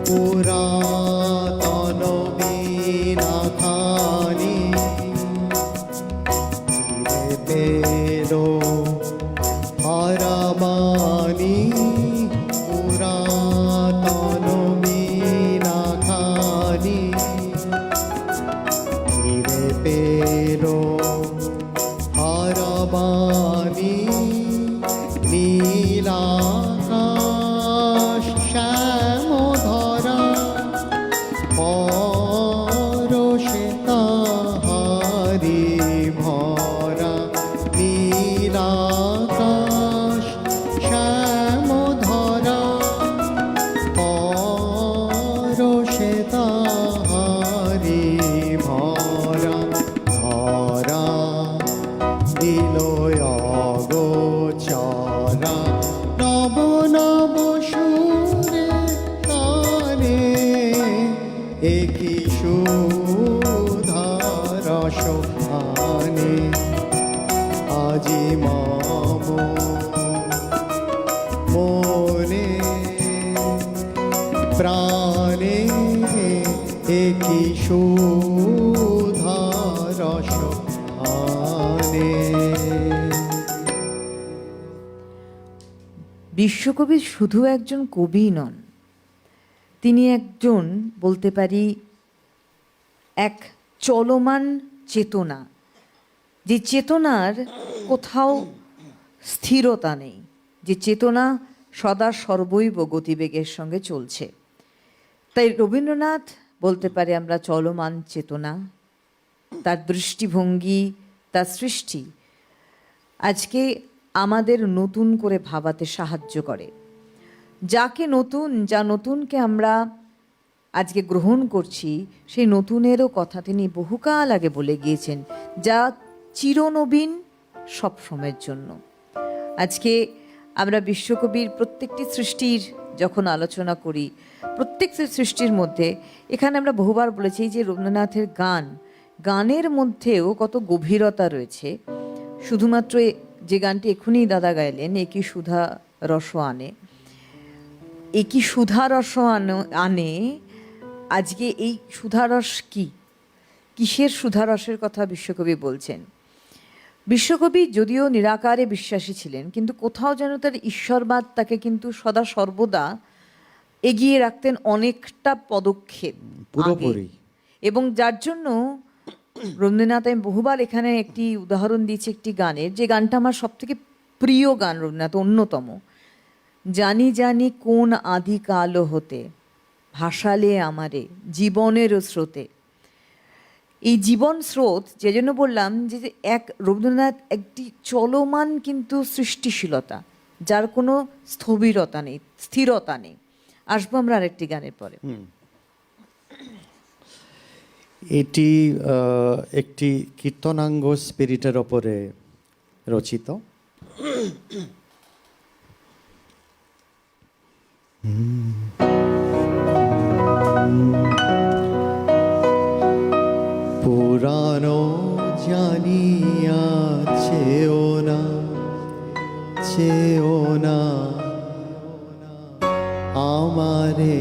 পুরাতন বীণা খানি পেলো হারাবানি, পুরাতন বীণা খানি ফিরে পেলো হারাবানি। নীলাকাশ শ্যামধরা পরশে তাহারি ভরা, নীলাকাশ শ্যামধরা পরশে তাহারি ভরা। ধরা দিল অগোচরা নব নব সুরে কানে, একই সুধারস আনে আজি মম মনে প্রাণে, একই সুধারস আনে। বিশ্বকবি শুধু একজন কবি নন, তিনি একজন বলতে পারি এক চলমান চেতনা, যে চেতনার কোথাও স্থিরতা নেই, যে চেতনা সদা সর্বৈব গতিবেগের সঙ্গে চলছে। তাই রবীন্দ্রনাথ বলতে পারে আমরা চলমান চেতনা। তার দৃষ্টিভঙ্গি, তার সৃষ্টি আজকে আমাদের নতুন করে ভাবাতে সাহায্য করে। যাকে নতুন, যা নতুনকে আমরা আজকে গ্রহণ করছি, সেই নতুনেরও কথা তিনি বহুকাল আগে বলে গিয়েছেন, যা চিরনবীন সব সময়ের জন্য। আজকে আমরা বিশ্বকবির প্রত্যেকটি সৃষ্টির যখন আলোচনা করি, প্রত্যেকটি সৃষ্টির মধ্যে এখানে আমরা বহুবার বলেছি যে রবীন্দ্রনাথের গানের মধ্যেও কত গভীরতা রয়েছে। শুধুমাত্র যে গানটি এক্ষুনি দাদা গাইলেন, একই সুধা রস আনে, একই সুধা রস আনে, আজকে এই সুধারস কি, কিসের সুধারসের কথা বিশ্বকবি বলছেন? বিশ্বকবি যদিও নিরাকারে বিশ্বাসী ছিলেন, কিন্তু কোথাও যেন তার ঈশ্বরবাদ তাকে কিন্তু সদা সর্বদা এগিয়ে রাখতেন অনেকটা পদক্ষেপ পুরোপুরি। এবং যার জন্য রবীন্দ্রনাথ, আমি বহুবার এখানে একটি উদাহরণ দিয়েছি একটি গানের, যে গানটা আমার সব থেকে প্রিয় গান রবীন্দ্রনাথ অন্যতম। জানি জানি কোন আদিকাল হতে ভাসালে আমারে জীবনের স্রোতে। এই জীবন স্রোত যে জন্য বললাম যে এক রবীন্দ্রনাথ একটি চলমান কিন্তু সৃষ্টিশীলতা, যার কোনো স্থবিরতা নেই, স্থিরতা নেই। আসবো আমরা আরেকটি গানের পরে। এটি একটি কীর্তনাঙ্গ স্পিরিটের ওপরে রচিত। পুরানো জানিয়া চেও না, চেও না আমারে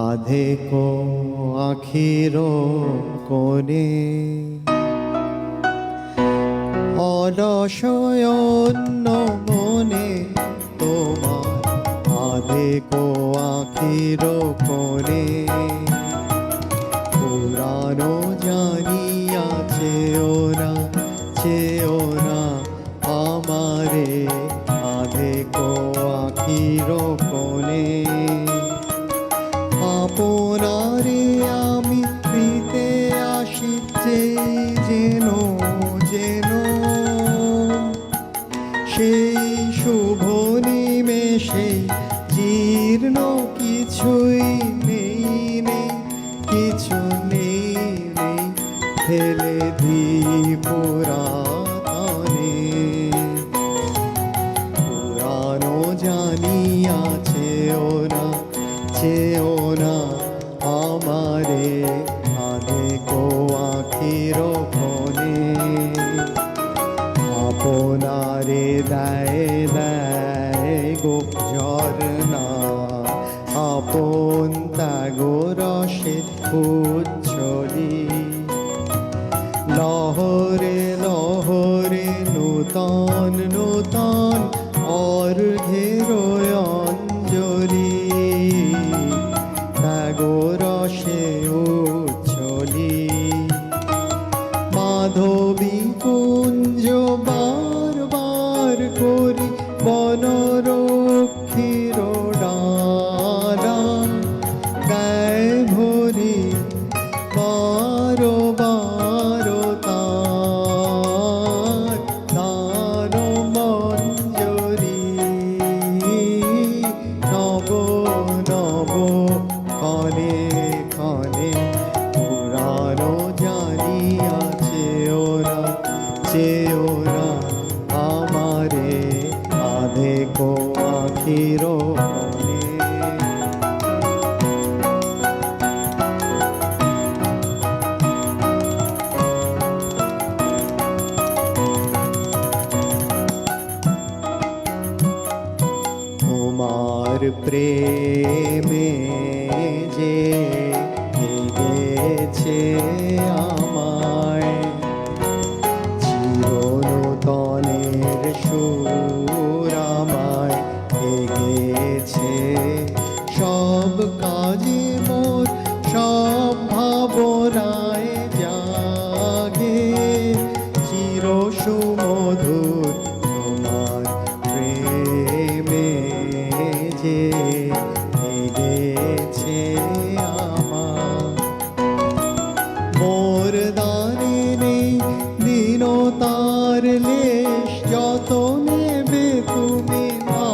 আধেকো আখির কোণে, অলসয়ন্য মনে তোমার আধেকো আখির কোণে। পুরানো জানিয়া চেও না, চেও না আমারে আধেকো আখির কোণে। আপনারে আমি প্রীতে আসি যেন যেন, সেই শুভ নিমেষে জীর্ণ কিছুই নেই নেই, কিছু নেই নেই ফেলে দি পুরাতনে। পুরানো জানিয়া চেও না, চেও না আমারে আধেকো আখির কোণে। আপনারে দেয় দেয় গো ঝরনা, আপন ত্যাগ রসে উচ্ছলি লহরে লহরে নূতন নূতন অর্ঘের অঞ্জলি ত্যাগ রসে উচ্ছলি মাধবী কুঞ্জ বার বার করি বনরক্ষীর ডালা গায়ে ভরি বারো বারো তার তার মঞ্জরি নব নব কনে কনে পুরানো জানিয়াছে ওরা চেওরা আমারে আধে কো আখির মনে তোমার প্রেমে যে গেছে আমায় চিরনূতনের সুর আমায় গেছে সব কাজে মোর সব ভাবনায় জাগে চির সুমধুর তোমার প্রেমে যে গেছে আমার মোর দানে নেই দীনতার লেশ যত নেবে তুমি না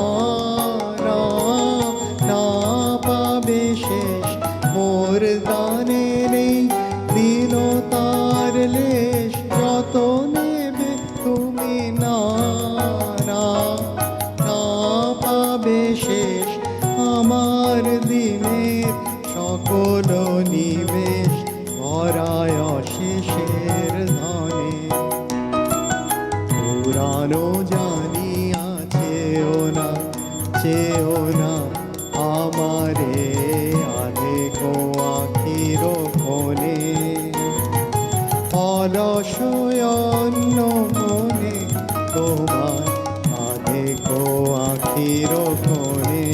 পাবে শেষ মোর দানে নেই দীনতার লেশ যত নেবে তুমি না পাবে শেষ আমার দিনের সকল নিবেশ ভরায় অশেষের ধনে পুরানো জানিয়াছে ওনা চেও না আমারে আধে কো আখির কোণে অলসয়ন্ন মনে তোমার আধে কো আখির কোণে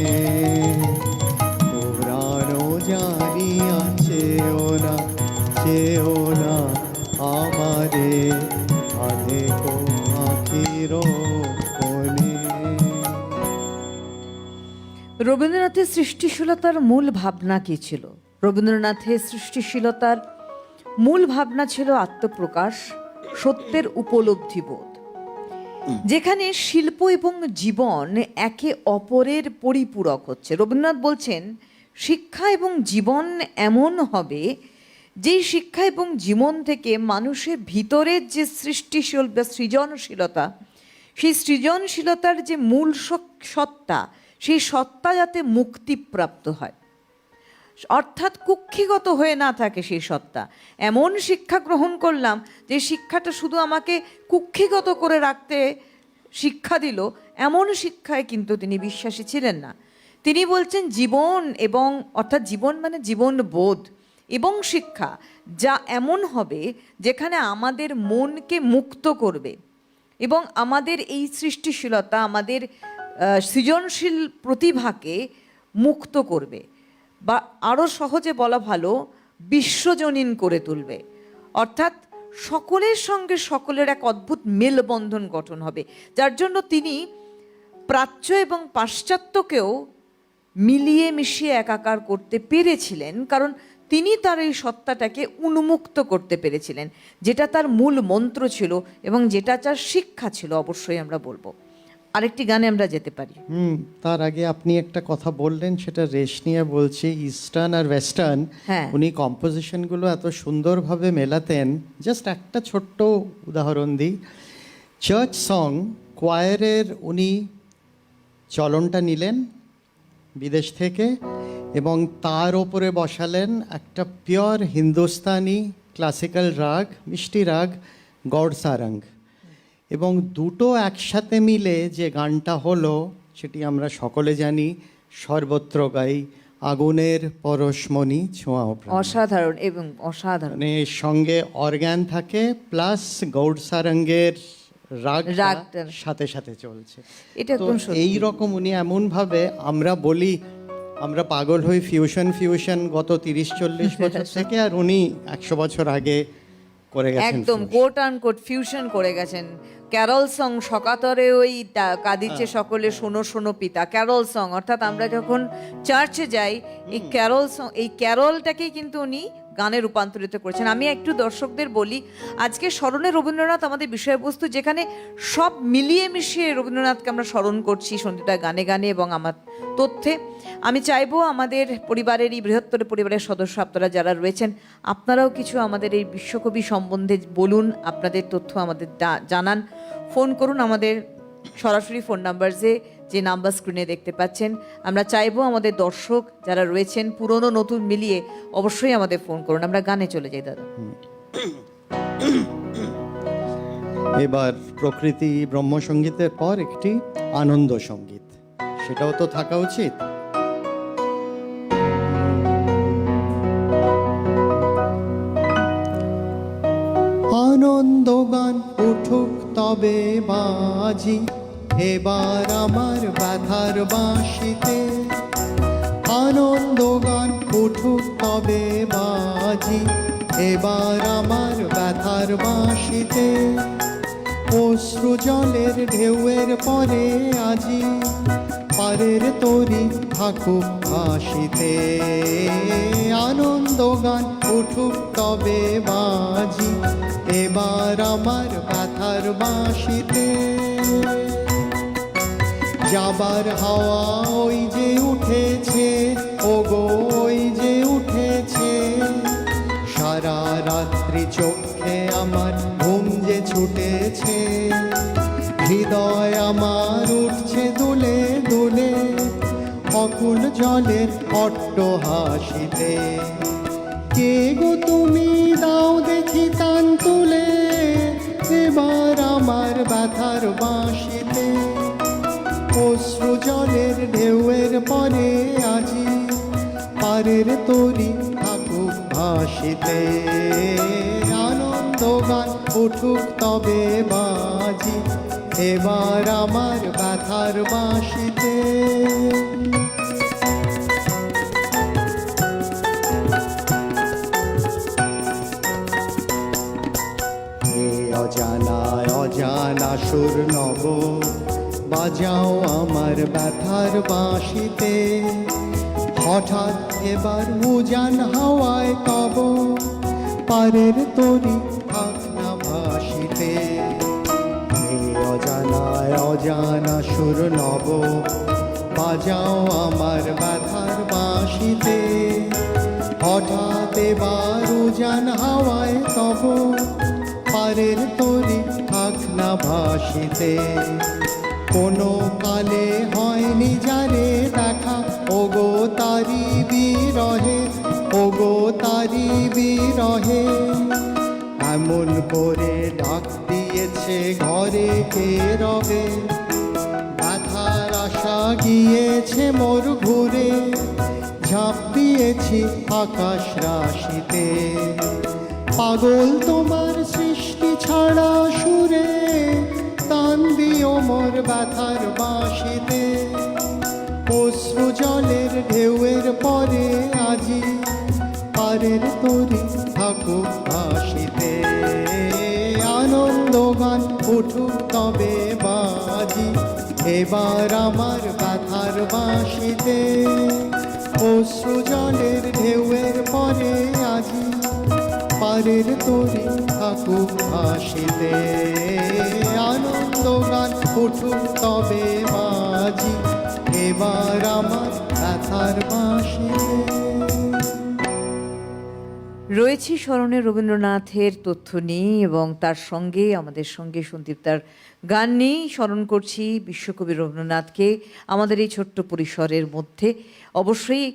পুরানো জানিয়াছে ওনা চেও না আমারে আধে কো আখির কোণে রবীন্দ্রনাথের সৃষ্টিশীলতার মূল ভাবনা কি ছিল? রবীন্দ্রনাথের সৃষ্টিশীলতার মূল ভাবনা ছিল আত্মপ্রকাশ, সত্যের উপলব্ধিবোধ, যেখানে শিল্প এবং জীবন একে অপরের পরিপূরক হচ্ছে। রবীন্দ্রনাথ বলছেন শিক্ষা এবং জীবন এমন হবে যেই শিক্ষা এবং জীবন থেকে মানুষের ভিতরের যে সৃষ্টিশীল বা সৃজনশীলতা, সেই সৃজনশীলতার যে মূল সত্তা, সেই সত্তা যাতে মুক্তিপ্রাপ্ত হয়, অর্থাৎ কুক্ষিগত হয়ে না থাকে সেই সত্তা। এমন শিক্ষা গ্রহণ করলাম যে শিক্ষাটা শুধু আমাকে কুক্ষিগত করে রাখতে শিক্ষা দিল, এমন শিক্ষায় কিন্তু তিনি বিশ্বাসী ছিলেন না। তিনি বলছেন জীবন এবং অর্থাৎ জীবন মানে জীবন বোধ এবং শিক্ষা যা এমন হবে যেখানে আমাদের মনকে মুক্ত করবে এবং আমাদের এই সৃষ্টিশীলতা, আমাদের সৃজনশীল প্রতিভাকে মুক্ত করবে, বা আরও সহজে বলা ভালো বিশ্বজনীন করে তুলবে। অর্থাৎ সকলের সঙ্গে সকলের এক অদ্ভুত মেলবন্ধন গঠন হবে, যার জন্য তিনি প্রাচ্য এবং পাশ্চাত্যকেও মিলিয়ে মিশিয়ে একাকার করতে পেরেছিলেন, কারণ তিনি তার এই সত্তাটাকে উন্মুক্ত করতে পেরেছিলেন, যেটা তার মূল মন্ত্র ছিল এবং যেটা তার শিক্ষা ছিল। অবশ্যই আমরা বলবো। আরেকটি গানে আমরা যেতে পারি। তার আগে আপনি একটা কথা বললেন, সেটা রেশ নিয়ে বলছি। ইস্টার্ন আর ওয়েস্টার্ন, হ্যাঁ, উনি কম্পোজিশনগুলো এত সুন্দরভাবে মেলাতেন। জাস্ট একটা ছোট্ট উদাহরণ দিই। চার্চ সং কোয়ারের উনি চলনটা নিলেন বিদেশ থেকে এবং তার ওপরে বসালেন একটা পিওর হিন্দুস্তানি ক্লাসিক্যাল রাগ, মিষ্টি রাগ, গৌড় সারঙ্গ, এবং দুটো একসাথে মিলে যে গানটা হলো সেটি আমরা সকলে জানি, সর্বত্র গাই আগুনের পরশমণি ছোঁয়াও প্রাণে। অসাধারণ এবং অসাধারণ। মানে এর সঙ্গে অর্গান থাকে প্লাস গৌড় সারঙ্গের রাগটা রাগটা। সাথে সাথে চলছে। এটা তো একদম সত্যি। এই রকম উনি এমন ভাবে, আমরা বলি আমরা পাগল হই ফিউশন গত 30-40 বছর থেকে, আর উনি 100 বছর আগে করে গেছেন একদম fusion। কোট আন কোট ফিউশন করে গেছেন। ক্যারল সং সকাতরে ওই কাঁদিচ্ছে সকলে শোনো শোনো পিতা, ক্যারল সং, অর্থাৎ আমরা যখন চার্চে যাই এই ক্যারল সং, এই ক্যারলটাকেই কিন্তু উনি গানে রূপান্তরিত করেছেন। আমি একটু দর্শকদের বলি, আজকে স্মরণে রবীন্দ্রনাথ আমাদের বিষয়বস্তু, যেখানে সব মিলিয়ে মিশিয়ে রবীন্দ্রনাথকে আমরা স্মরণ করছি সন্দীপদা গানে গানে এবং আমার তথ্যে। আমি চাইবো আমাদের পরিবারের এই বৃহত্তর পরিবারের সদস্য আপনারা যারা রয়েছেন, আপনারাও কিছু আমাদের এই বিশ্বকবি সম্বন্ধে বলুন, আপনাদের তথ্য আমাদের জানান। ফোন করুন আমাদের সরাসরি ফোন নাম্বার যে নাম্বার স্ক্রিনে দেখতে পাচ্ছেন। আমরা চাইবো আমাদের দর্শক যারা রয়েছেন পুরনো নতুন মিলিয়ে অবশ্যই আমাদের ফোন করুন। আমরা গানে চলে যাই দাদা। এবার প্রকৃতি ব্রহ্মসঙ্গীতের পর একটি আনন্দ সঙ্গীত, সেটাও তো থাকা উচিত। আনন্দ গান উঠুক তবে বাজি, এবার আমার ব্যথার বাঁশিতে। আনন্দ গান উঠুক তবে বাজি, এবার আমার ব্যথার বাঁশিতে। অশ্রু জলের ঢেউয়ের পরে আজি, পারের তরি থাকুক ভাসিতে। আনন্দ গান উঠুক তবে বাজি, এবার আমার ব্যথার বাঁশিতে। যাবার হাওয়া ওই যে উঠেছে, ওগো ওই যে উঠেছে। সারা রাত্রি চোখে আমার ঘুম যে ছুটেছে। হৃদয় আমার উঠছে দুলে দুলে, অকুল জলের অট্ট হাসিতে। কে গো তুমি দাও দেখি তান তুলে, এবার আমার ব্যথার বাঁশিতে। অশ্রু জলের ঢেউয়ের পরে আজি, পারের তরি থাকুক ভাসিতে। আনন্দ গান উঠুক তবে বাজি, এবার আমার ব্যথার বাঁশিতে। অজানায় অজানা সুর নব, বাজাও আমার ব্যথার বাঁশিতে। হঠাৎ এবার উজান হাওয়ায় তব, পারের তরি থাক না ভাসিতে। অজানায় অজানা সুর নব, বাজাও আমার ব্যথার বাঁশিতে। হঠাৎ এবার উজান হাওয়ায় তব, পারের তরি থাক না ভাসিতে। কোনো কালে হয়নি যারে দেখা, ওগো তারি বিরহে, ওগো তারি বিরহে। এমন করে ডাক দিয়েছে ঘরে কে রবে, ব্যথার আশা গিয়েছে মোর ঘুরে। ঝাঁপ দিয়েছি আকাশ রাশিতে। পাগল তোমার সৃষ্টি ছাড়া সুরে, টান দিও মোর ব্যথার বাঁশিতে। অশ্রু জলের ঢেউয়ের পরে আজি, পারের তরি থাকুক ভাসিতে। আনন্দ গান উঠুক তবে বাজি, এবার আমার ব্যথার বাঁশিতে। অশ্রু জলের ঢেউয়ের পরে আজি, পারের তরি থাকুক ভাসিতে। আনন্দ গান উঠুক তবে বাজি, এবার আমার ব্যথার বাঁশিতে। রয়েছি স্মরণে রবীন্দ্রনাথের তথ্য নিয়ে এবং তার সঙ্গে আমাদের সঙ্গে সন্দীপ তার গান নিয়েই স্মরণ করছি বিশ্বকবি রবীন্দ্রনাথকে আমাদের এই ছোট্ট পরিসরের মধ্যে। অবশ্যই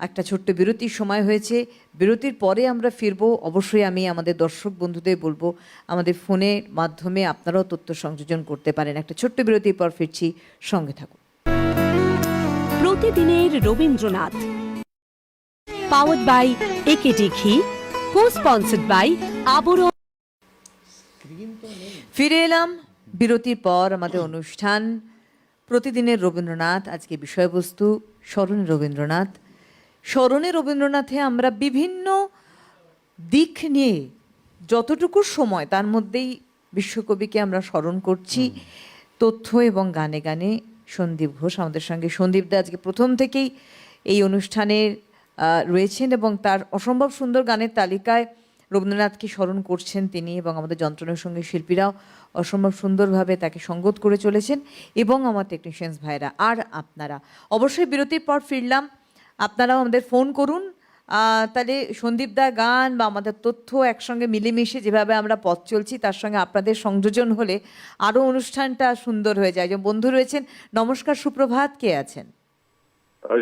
একটা ছোট্ট বিরতির সময় হয়েছে, বিরতির পরে আমরা ফিরবো। অবশ্যই আমি আমাদের দর্শক বন্ধুদের বলবো আমাদের ফোনের মাধ্যমে আপনারাও তথ্য সংযোজন করতে পারেন। একটা ছোট্ট বিরতির পর ফিরছি, সঙ্গে থাকুন। প্রতিদিনের রবীন্দ্রনাথ। পাওয়ার্ড বাই একেডি ঘি, কো-স্পন্সর্ড বাই আবরণ। ফিরে এলাম বিরতির পর আমাদের অনুষ্ঠান প্রতিদিনের রবীন্দ্রনাথ। আজকে বিষয়বস্তু স্মরণে রবীন্দ্রনাথ। স্মরণে রবীন্দ্রনাথে আমরা বিভিন্ন দিক নিয়ে যতটুকু সময় তার মধ্যেই বিশ্বকবিকে আমরা স্মরণ করছি। তথ্য এবং গানে গানে সন্দীপ ঘোষ আমাদের সঙ্গে। সন্দীপ দা আজকে প্রথম থেকেই এই অনুষ্ঠানে রয়েছেন এবং তার অসম্ভব সুন্দর গানের তালিকায় রবীন্দ্রনাথকে স্মরণ করছেন তিনি, এবং আমাদের যন্ত্রণার সঙ্গে শিল্পীরাও অসম্ভব সুন্দরভাবে তাকে সঙ্গত করে চলেছেন, এবং আমার টেকনিশিয়ানস ভাইরা আর আপনারা। অবশ্যই বিরতির পর ফিরলাম, আপনারাও আমাদের ফোন করুন। তাহলে সন্দীপ দা গান বা আমাদের তথ্য একসঙ্গে মিলেমিশে যেভাবে আমরা পথ চলছি তার সঙ্গে আপনাদের সংযোজন হলে আরও অনুষ্ঠানটা সুন্দর হয়ে যায়। যে বন্ধু রয়েছেন, নমস্কার, সুপ্রভাত, কে আছেন?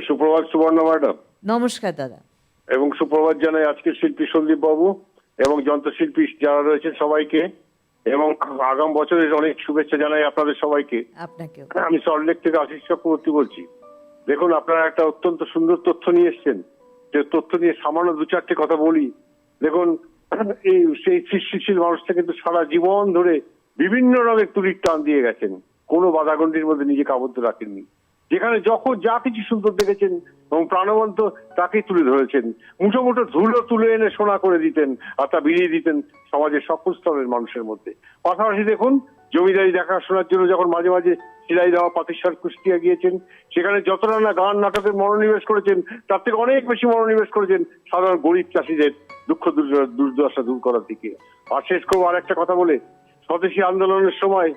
সুপ্রভাত সুবর্ণা ম্যাডাম। নমস্কার দাদা। এবং সুপ্রভাত জানাই আজকের শিল্পী সন্দীপ বাবু এবং যন্ত্রশিল্পী যারা রয়েছেন সবাইকে, এবং আগাম বছরের অনেক শুভেচ্ছা জানাই আপনাদের সবাইকে। আপনাকেও। আমি সল্টলেক থেকে আশিস চক্রবর্তী বলছি। দেখুন, আপনারা একটা অত্যন্ত সুন্দর তথ্য নিয়ে এসছেন, যে তথ্য নিয়ে সামান্য দু চারটে কথা বলি। দেখুন, এই সেই সৃষ্টিশীল মানুষটা কিন্তু সারা জীবন ধরে বিভিন্ন রঙের তুলির টান দিয়ে গেছেন, কোনো বাধাগণ্ডির মধ্যে নিজেকে আবদ্ধ রাখেননি। যেখানে যখন যা কিছু সুন্দর দেখেছেন এবং প্রাণবন্ত তাকেই তুলে ধরেছেন। মুঠো মুঠো ধুলো তুলে এনে সোনা করে দিতেন আর তা বিলিয়ে দিতেন সমাজের সকল স্তরের মানুষের মধ্যে। পাশাপাশি দেখুন, জমিদারি দেখাশোনার জন্য যখন মাঝে মাঝে সিলাই দেওয়া পাতিসার কুষ্টিয়া গিয়েছেন, সেখানে যতটা না গান নাটকের মনোনিবেশ করেছেন তার থেকে অনেক বেশি মনোনিবেশ করেছেন সাধারণ গরিব চাষিদের দুঃখ দুর্দশা দূর করার দিকে। আর শেষ করবো আর একটা কথা বলে, স্বদেশী আন্দোলনের সময়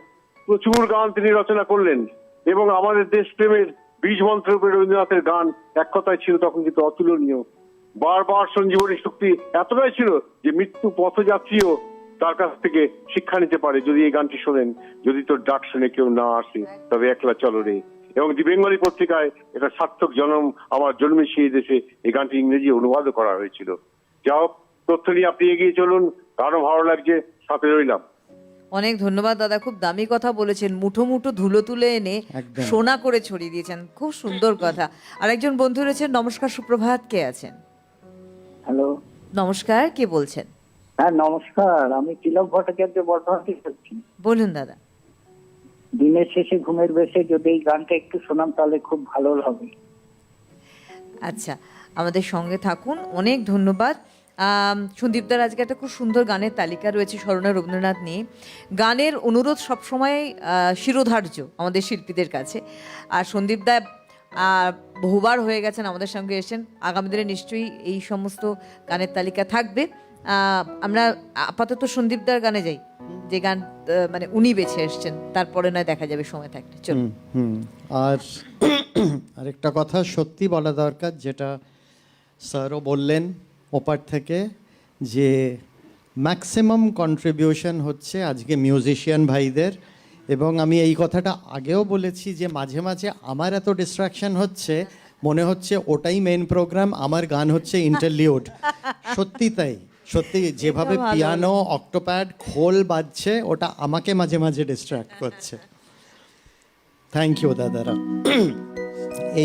প্রচুর গান তিনি রচনা করলেন, এবং আমাদের দেশপ্রেমের বীজ মন্ত্রের উপরে রবীন্দ্রনাথের গান এক কথায় ছিল তখন কিন্তু অতুলনীয়। বারবার সঞ্জীবনী শক্তি এতটাই ছিল যে মৃত্যু পথযাত্রীও তার কাছ থেকে শিক্ষা নিতে পারে যদি এই গানটি শোনেন। যদি তোর ডাক শুনে কেউ না আসে তবে একলা চলো রে। এবং দি বেঙ্গলি পত্রিকায় এটা সার্থক জনম আমার জন্মেছি এই দেশে, এই গানটি ইংরেজি অনুবাদও করা হয়েছিল। যা হোক, তথ্য নিয়ে আপনি এগিয়ে চলুন, আরো ভালো লাগছে, সাথে রইলাম। অনেক ধন্যবাদ দাদা, খুব দামি কথা বলেছেন। মুঠো মুঠো ধুলো তুলে এনে সোনা করে ছড়িয়ে দিয়েছেন, খুব সুন্দর কথা। আর একজন বন্ধু রয়েছেন, নমস্কার, সুপ্রভাত, কে আছেন? হ্যালো, নমস্কার, কে বলছেন? হ্যাঁ নমস্কার, আমি তিলক ভট্টাচার্য বর্ধমান থেকে বলছি। বলুন দাদা। দিনের শেষে ঘুমের বেশে যদি এই গানটা একটু শোনান তাহলে খুব ভালো হবে। আচ্ছা, আমাদের সঙ্গে থাকুন, অনেক ধন্যবাদ। সন্দীপদার আজকে একটা খুব সুন্দর গানের তালিকা রয়েছে স্মরণে রবীন্দ্রনাথ নিয়ে। গানের অনুরোধ সবসময় শিরোধার্য আমাদের শিল্পীদের কাছে। আর সন্দীপদা বহুবার হয়ে গেছেন আমাদের সঙ্গে এসেছেন, আগামী দিনে নিশ্চয়ই এই সমস্ত গানের তালিকা থাকবে। আমরা আপাতত সন্দীপদার গানে যাই, যে গান মানে উনি বেছে এসছেন, তারপরে নয় দেখা যাবে সময় থাকলে। চলুন। আর আরেকটা কথা সত্যি বলা দরকার, যেটা স্যারও বললেন ওপার থেকে, যে ম্যাক্সিমাম কন্ট্রিবিউশন হচ্ছে আজকে মিউজিশিয়ান ভাইদের। এবং আমি এই কথাটা আগেও বলেছি যে মাঝে মাঝে আমার এত ডিস্ট্রাকশন হচ্ছে, মনে হচ্ছে ওটাই মেন প্রোগ্রাম, আমার গান হচ্ছে ইন্টারলিউড। সত্যি তাই, সত্যি যেভাবে পিয়ানো, অক্টোপ্যাড, খোল বাজছে, ওটা আমাকে মাঝে মাঝে ডিস্ট্র্যাক্ট করছে। থ্যাংক ইউ দাদারা।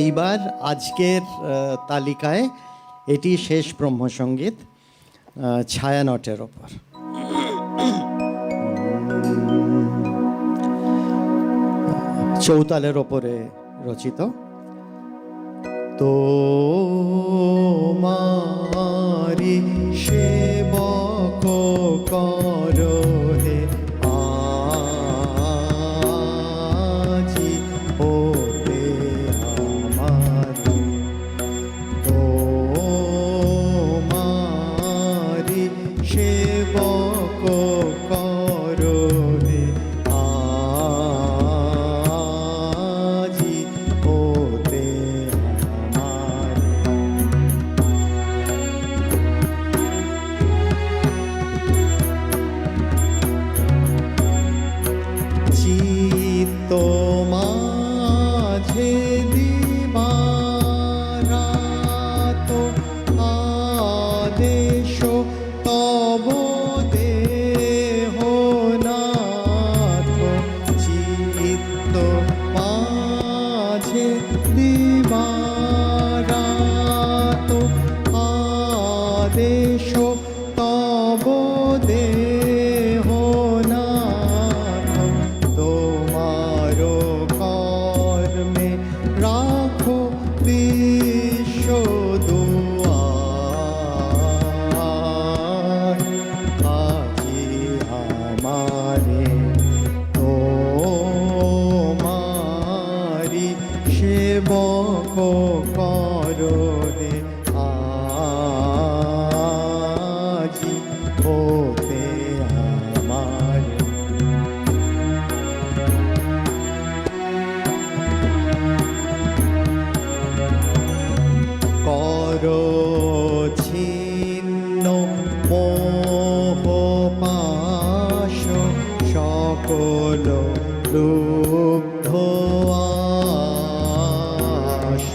এইবার আজকের তালিকায় এটি শেষ ব্রহ্মসঙ্গীত, ছায়ানটের ওপর। চৌতালের ওপরে রচিত। তোমারি সেবক করহে আজি ওতে আমারি, তোমারি সেবক করহে আজি ওতে আমারি। আদেশ তব দেহ নাথ, তোমার কর্মে রাখো বিশ্ব দুয়ার। আজি আমারে তোমারি সেবক কররে, আজি হতে আমারে। করো ছিন্ন মোহ পাশ, সকল লুব্ধ আশ।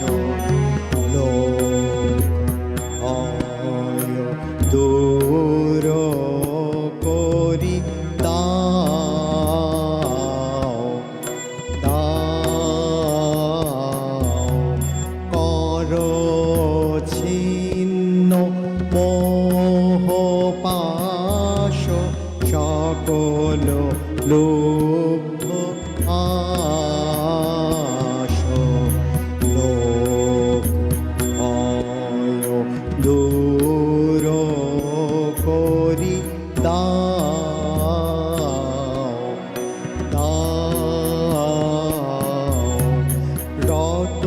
লোভ ভয় দূর করি দাও, করো ছিন্ন মোহ পাশ, সকল লুব্ধ আশ। লোভ ভয় দূর করি দাও, রত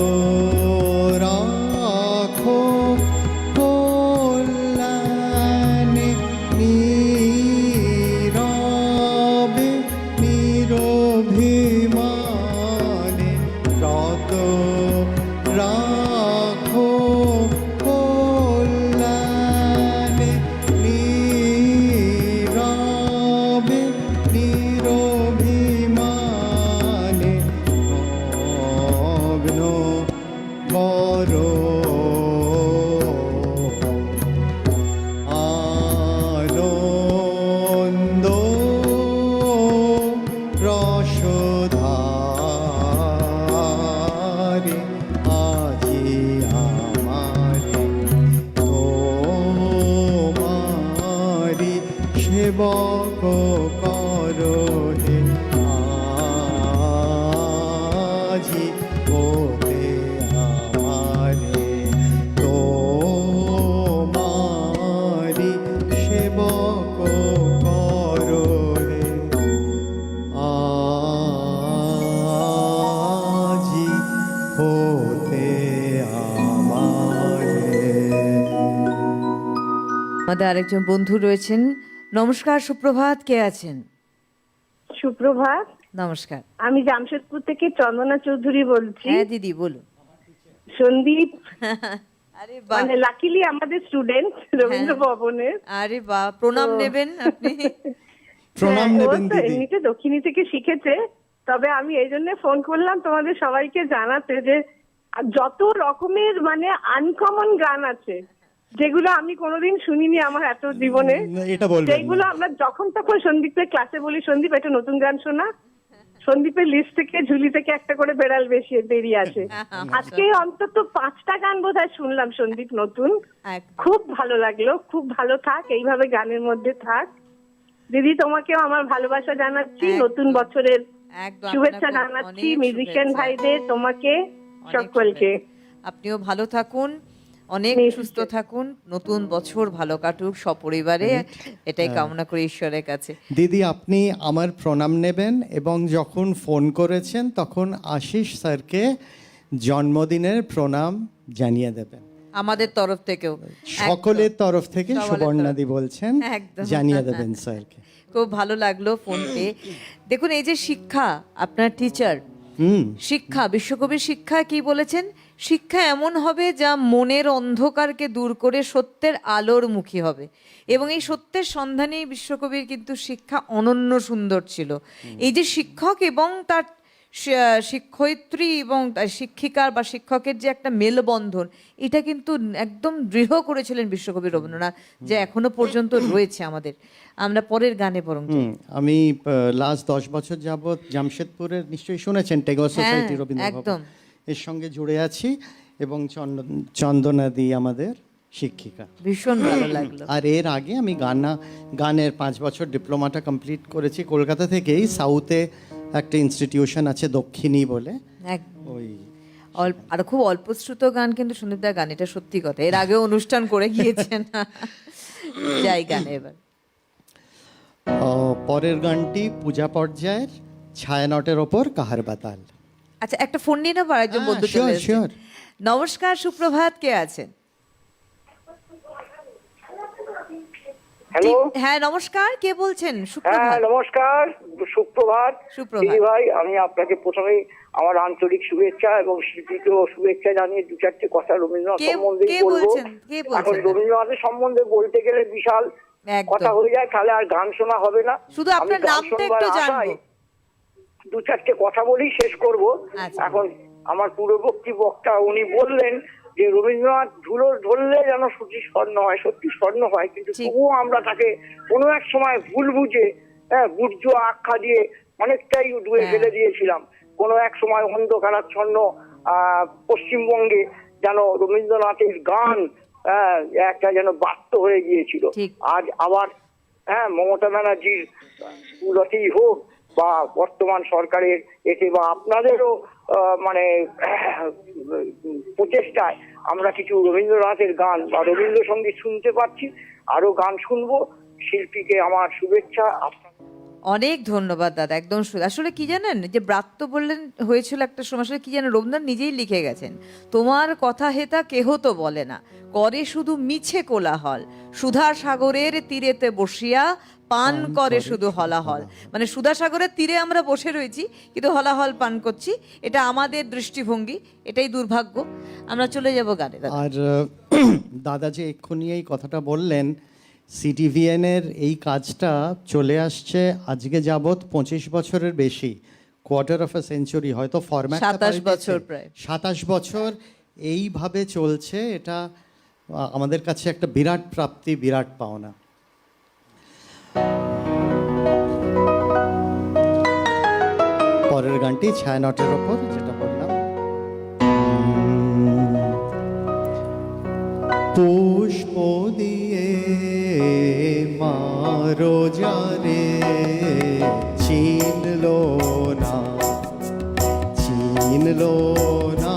রাখো কল্যাণে, নীরবে নিরভিমানে। রত রাখো কল্যাণে, নীরবে নিরভিমানে। মগ্ন করো আনন্দ রসধারে, আজি আমারে তোমারি সেবক করো হে, আজি হতে আমারে তোমারি সেবক করো হে, আজি হতে আমারে। আমাদের আরেকজন বন্ধু রয়েছেন। নমস্কার, সুপ্রভাত, কে আছেন? সুপ্রভাত, নমস্কার। আমি জামশেদপুর থেকে চন্দনা চৌধুরী বলছি। হ্যাঁ দিদি বলুন। সন্দীপ আরে বাহ, মানে লাকিলি আমাদের স্টুডেন্ট রবীন্দ্র ভবনের। আরে বাহ, প্রণাম নেবেন আপনি। প্রণাম হ্যাঁ, ও নেবেন তো দিদি। এমনিতে দক্ষিণী থেকে শিখেছে, তবে আমি এই জন্য ফোন করলাম তোমাদের সবাইকে জানাতে যে যত রকমের মানে আনকমন গান আছে যেগুলো আমি কোনোদিন শুনিনি আমার এত জীবনে, এটা বলবেন যেগুলো না। আমরা যখন তখন সন্দীপের ক্লাসে বলি, সন্দীপ একটা নতুন গান শোনা, সন্দীপের লিস্ট থেকে ঝুলি থেকে একটা করে বেড়াল বেরিয়ে আসে। আজকে অন্তত 5টা গান বোধহয় শুনলাম সন্দীপ নতুন, একদম। খুব ভালো লাগলো। খুব ভালো থাক, এইভাবে গানের মধ্যে থাক। দিদি তোমাকেও আমার ভালোবাসা জানাচ্ছি, একদম। নতুন বছরের একদম, শুভেচ্ছা আপনাকে জানাচ্ছি, অনেক মিউজিশিয়ান শুভেচ্ছা। ভাইদের, তোমাকে, অনেক সকলকে। শুভেচ্ছা। আপনিও ভালো থাকুন, অনেক নিশ্চয়ই। সুস্থ থাকুন, নতুন বছর ভালো কাটুক সপরিবারে, এটাই কামনা করি ঈশ্বরের কাছে। দিদি আপনি আমার প্রণাম নেবেন, এবং যখন ফোন করেছেন তখন আশিস স্যারকে জন্মদিনের প্রণাম জানিয়ে দেবেন। আমাদের তরফ থেকেও সকলের তরফ থেকে সকলের সুবর্ণাদি বলছেন, একদম। জানিয়ে দেবেন স্যারকে। খুব ভালো লাগলো ফোন পেয়ে। দেখুন এই যে শিক্ষা, আপনার টিচার, শিক্ষা, বিশ্বকবির শিক্ষা কি বলেছেন? শিক্ষা এমন হবে যা মনের অন্ধকারকে দূর করে সত্যের আলোর মুখী হবে। এবং এই সত্যের সন্ধানেই বিশ্বকবির কিন্তু শিক্ষা অনন্য সুন্দর ছিল। এই যে শিক্ষক এবং তার শিক্ষয়িত্রী এবং শিক্ষিকার বা শিক্ষকের যে একটা মেলবন্ধন, এটা কিন্তু একদম দৃঢ় করেছিলেন বিশ্বকবি রবীন্দ্রনাথ, যে এখনো পর্যন্ত রয়েছে আমাদের। আমরা পরের গানে বরং যাই। আমি লাস্ট 10 বছর যাবৎ জামশেদপুরের, নিশ্চয়ই শুনেছেন, টেগোর সোসাইটি হ্যাঁ, রবীন্দ্র ভবন, একদম। এর সঙ্গে জুড়ে আছি। এবং চন্দনাদি আমাদের শিক্ষিকা। ভীষণ ভালো লাগলো। আর এর আগে আমি গানের 5 বছর ডিপ্লোমাটা কমপ্লিট করেছি কলকাতা থেকেই। সাউথে একটা ইনস্টিটিউশন আছে দক্ষিণী বলে, একদম। ওই আর খুব অল্পশ্রুত গান কিন্তু সন্দীপদার গান, এটা সত্যি কথা। এর আগে অনুষ্ঠান করে গিয়েছেন। যাই গানে এবার। পরের গানটি পূজা পর্যায়ের, ছায়ানটের ওপর কাহার বাতাল। আচ্ছা, একটা ফোন নিয়ে নেবো, একজন বন্ধু চলে শিওর এসেছেন। শিওর। নমস্কার, সুপ্রভাত, কে আছেন? হ্যালো। হ্যাঁ নমস্কার, কে বলছেন? হ্যাঁ সুপ্রভাত। নমস্কার, সুপ্রভাত। সুপ্রভাত। দিদি ভাই, আমি আপনাকে প্রথমেই আমার আন্তরিক শুভেচ্ছা এবং শিল্পীকেও শুভেচ্ছা জানিয়ে দু চারটে কথা রবীন্দ্রনাথ সম্বন্ধে কে বলবো। বলছেন? কে বলছেন? এখন রবীন্দ্রনাথের সম্বন্ধে বলতে গেলে বিশাল একদম। কথা হয়ে যায়, তাহলে আর গান শোনা হবে না। শুধু আমি আপনার গান নামটা শোনবার একটু জানবো। আশায় দু চারটে কথা বলেই শেষ করব। আচ্ছা। এখন আমার পূর্ববর্তী বক্তা উনি বললেন যে রবীন্দ্রনাথ ধুলো ধরলে যেন সত্যি স্বর্ণ হয়, সত্যি স্বর্ণ হয়, কিন্তু ঠিক। তবুও আমরা তাকে কোনো এক সময় ভুল বুঝে বুর্জ আখ্যা দিয়ে অনেকটাই ডুবে হ্যাঁ। ফেলে দিয়েছিলাম। কোনো এক সময় অন্ধকারাচ্ছন্ন পশ্চিমবঙ্গে যেন রবীন্দ্রনাথের গান একটা যেন বাধ্য হয়ে গিয়েছিল। ঠিক। আজ আবার মমতা ব্যানার্জির উন্নতিই হোক বা বর্তমান সরকারের এতে বা আপনাদেরও মানে প্রচেষ্টায় আমরা কিছু রবীন্দ্রনাথের গান বা রবীন্দ্রসঙ্গীত শুনতে পাচ্ছি। আরো গান শুনবো। শিল্পীকে আমার শুভেচ্ছা। অনেক ধন্যবাদ দাদা, একদম। আসলে কি জানেন, যে ব্রাত্য বললেন হয়েছিল একটা সময়, আসলে কি জানেন, রবীন্দ্রনাথ নিজেই লিখে গেছেন, তোমার কথা হেতা কেহ তো বলে না, করে শুধু মিছে কোলাহল, সুধা সাগরের তীরেতে বসিয়া পান করে শুধু হলাহল। মানে সুধা সাগরের তীরে আমরা বসে রয়েছি কিন্তু হলাহল পান করছি, এটা আমাদের দৃষ্টিভঙ্গি, এটাই দুর্ভাগ্য। আমরা চলে যাব গানে। আর দাদা যে এক্ষুনি এই কথাটা বললেন, সিটিভিএন এর এই কাজটা চলে আসছে আজকে যাবৎ 25 বছরের বেশি, কোয়ার্টার অফ আ সেঞ্চুরি, হয়তো ফরম্যাট 27 বছর প্রায়। 27 বছর এইভাবে চলছে। এটা আমাদের কাছে একটা বিরাট প্রাপ্তি, বিরাট পাওনা। পরের গানটি ছায়ানটের ওপর, যেটা বললাম। পুষ্প দিয়ে মারো যারে, চিনলো না, চিনলো না,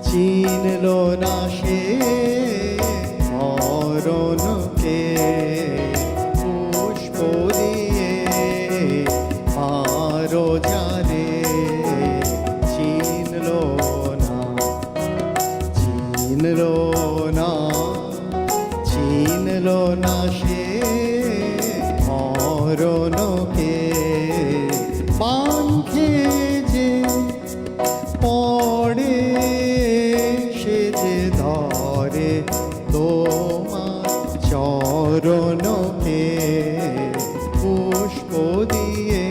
চিনলো না সে মরণকে। পুষ্প দিয়ে মারো যারে, চিনলো না, চিনলো না, চিনলো না সে মরণকে। পান খেয়ে যে পড়ে, সে যে ধরে তোমার চরণকে। পুষ্প দিয়ে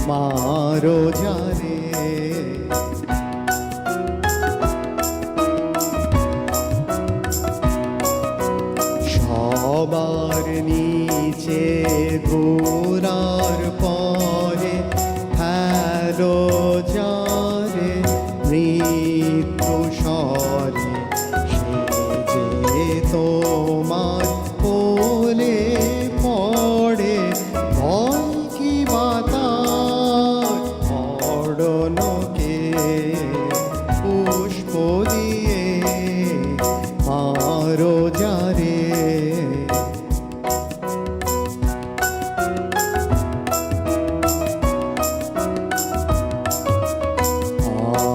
মারো যারে। সবার নিচে ঘোরার পরে হ্যালো যারে মৃত্যু স্বরে, সে যে তোমার কোলে পড়ে, ভয় কি বাতাস মরণকে। পুষ্প দিয়ে মারো যারে।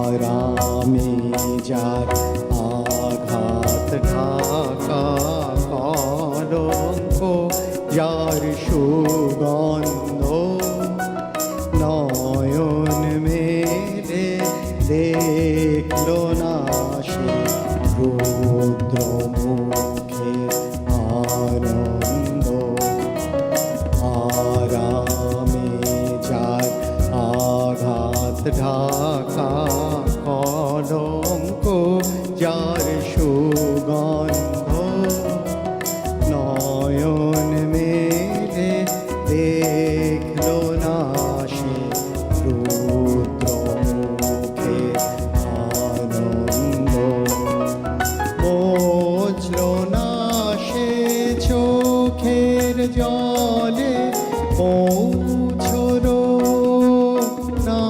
আরামে যার আঘাত ঢাকা কলঙ্ক, যার সুগন্ধ নয়ন মেলে দেখলো না সে রুদ্র মুখে আনন্দ। আরামে যার আঘাত ঢাকা কলঙ্ক, যার সুগন্ধ নয়ন মেলে দেখলো না সে রুদ্র মুখে আনন্দ। হলো না সে চোখের জলে পৌঁছলো না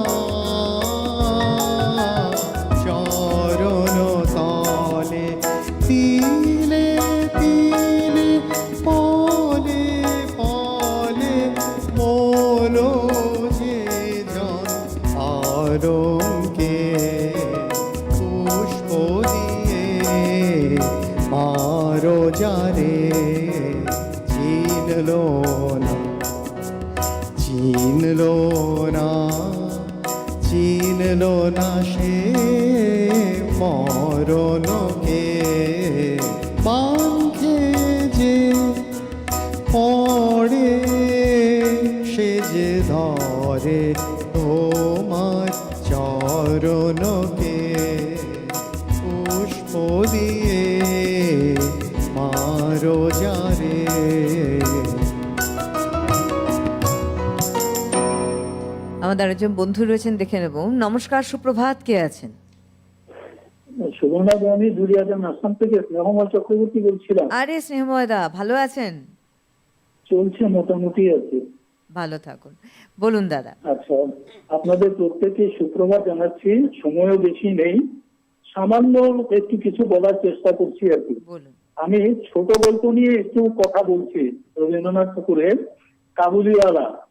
চরণ তলে তিলে তিলে পলে পলে মোলো যে জন আরঙ্গে পুষ্প দিয়ে মারো যারে চিনলো না চিনলো না চিনলো না সে মরণকে পাখে যে পড়ে সে যে ধরে তোমার চরণকে পুষ্প দিয়ে মারো যারে। আমাদের একজন বন্ধু রয়েছেন, দেখে নেব। নমস্কার, সুপ্রভাত, কে আছেন? সুবর্ণা, আমি দুরিয়াজান আসাম থেকে স্নেহময় চক্রবর্তী বলছিলাম। আরে স্নেহময়দা, ভালো আছেন? চলছে, মোটামুটি আছে। ভালো থাকুন। বলুন দাদা। আচ্ছা, আপনাদের প্রত্যেককে সুপ্রভাত জানাচ্ছি। সময়ও বেশি নেই, সামান্য একটু কিছু বলার চেষ্টা করছি আর কি। বলুন। আমি ছোট গল্প নিয়ে একটু কথা বলছি। রবীন্দ্রনাথ ঠাকুরের কাবুলিওয়ালা।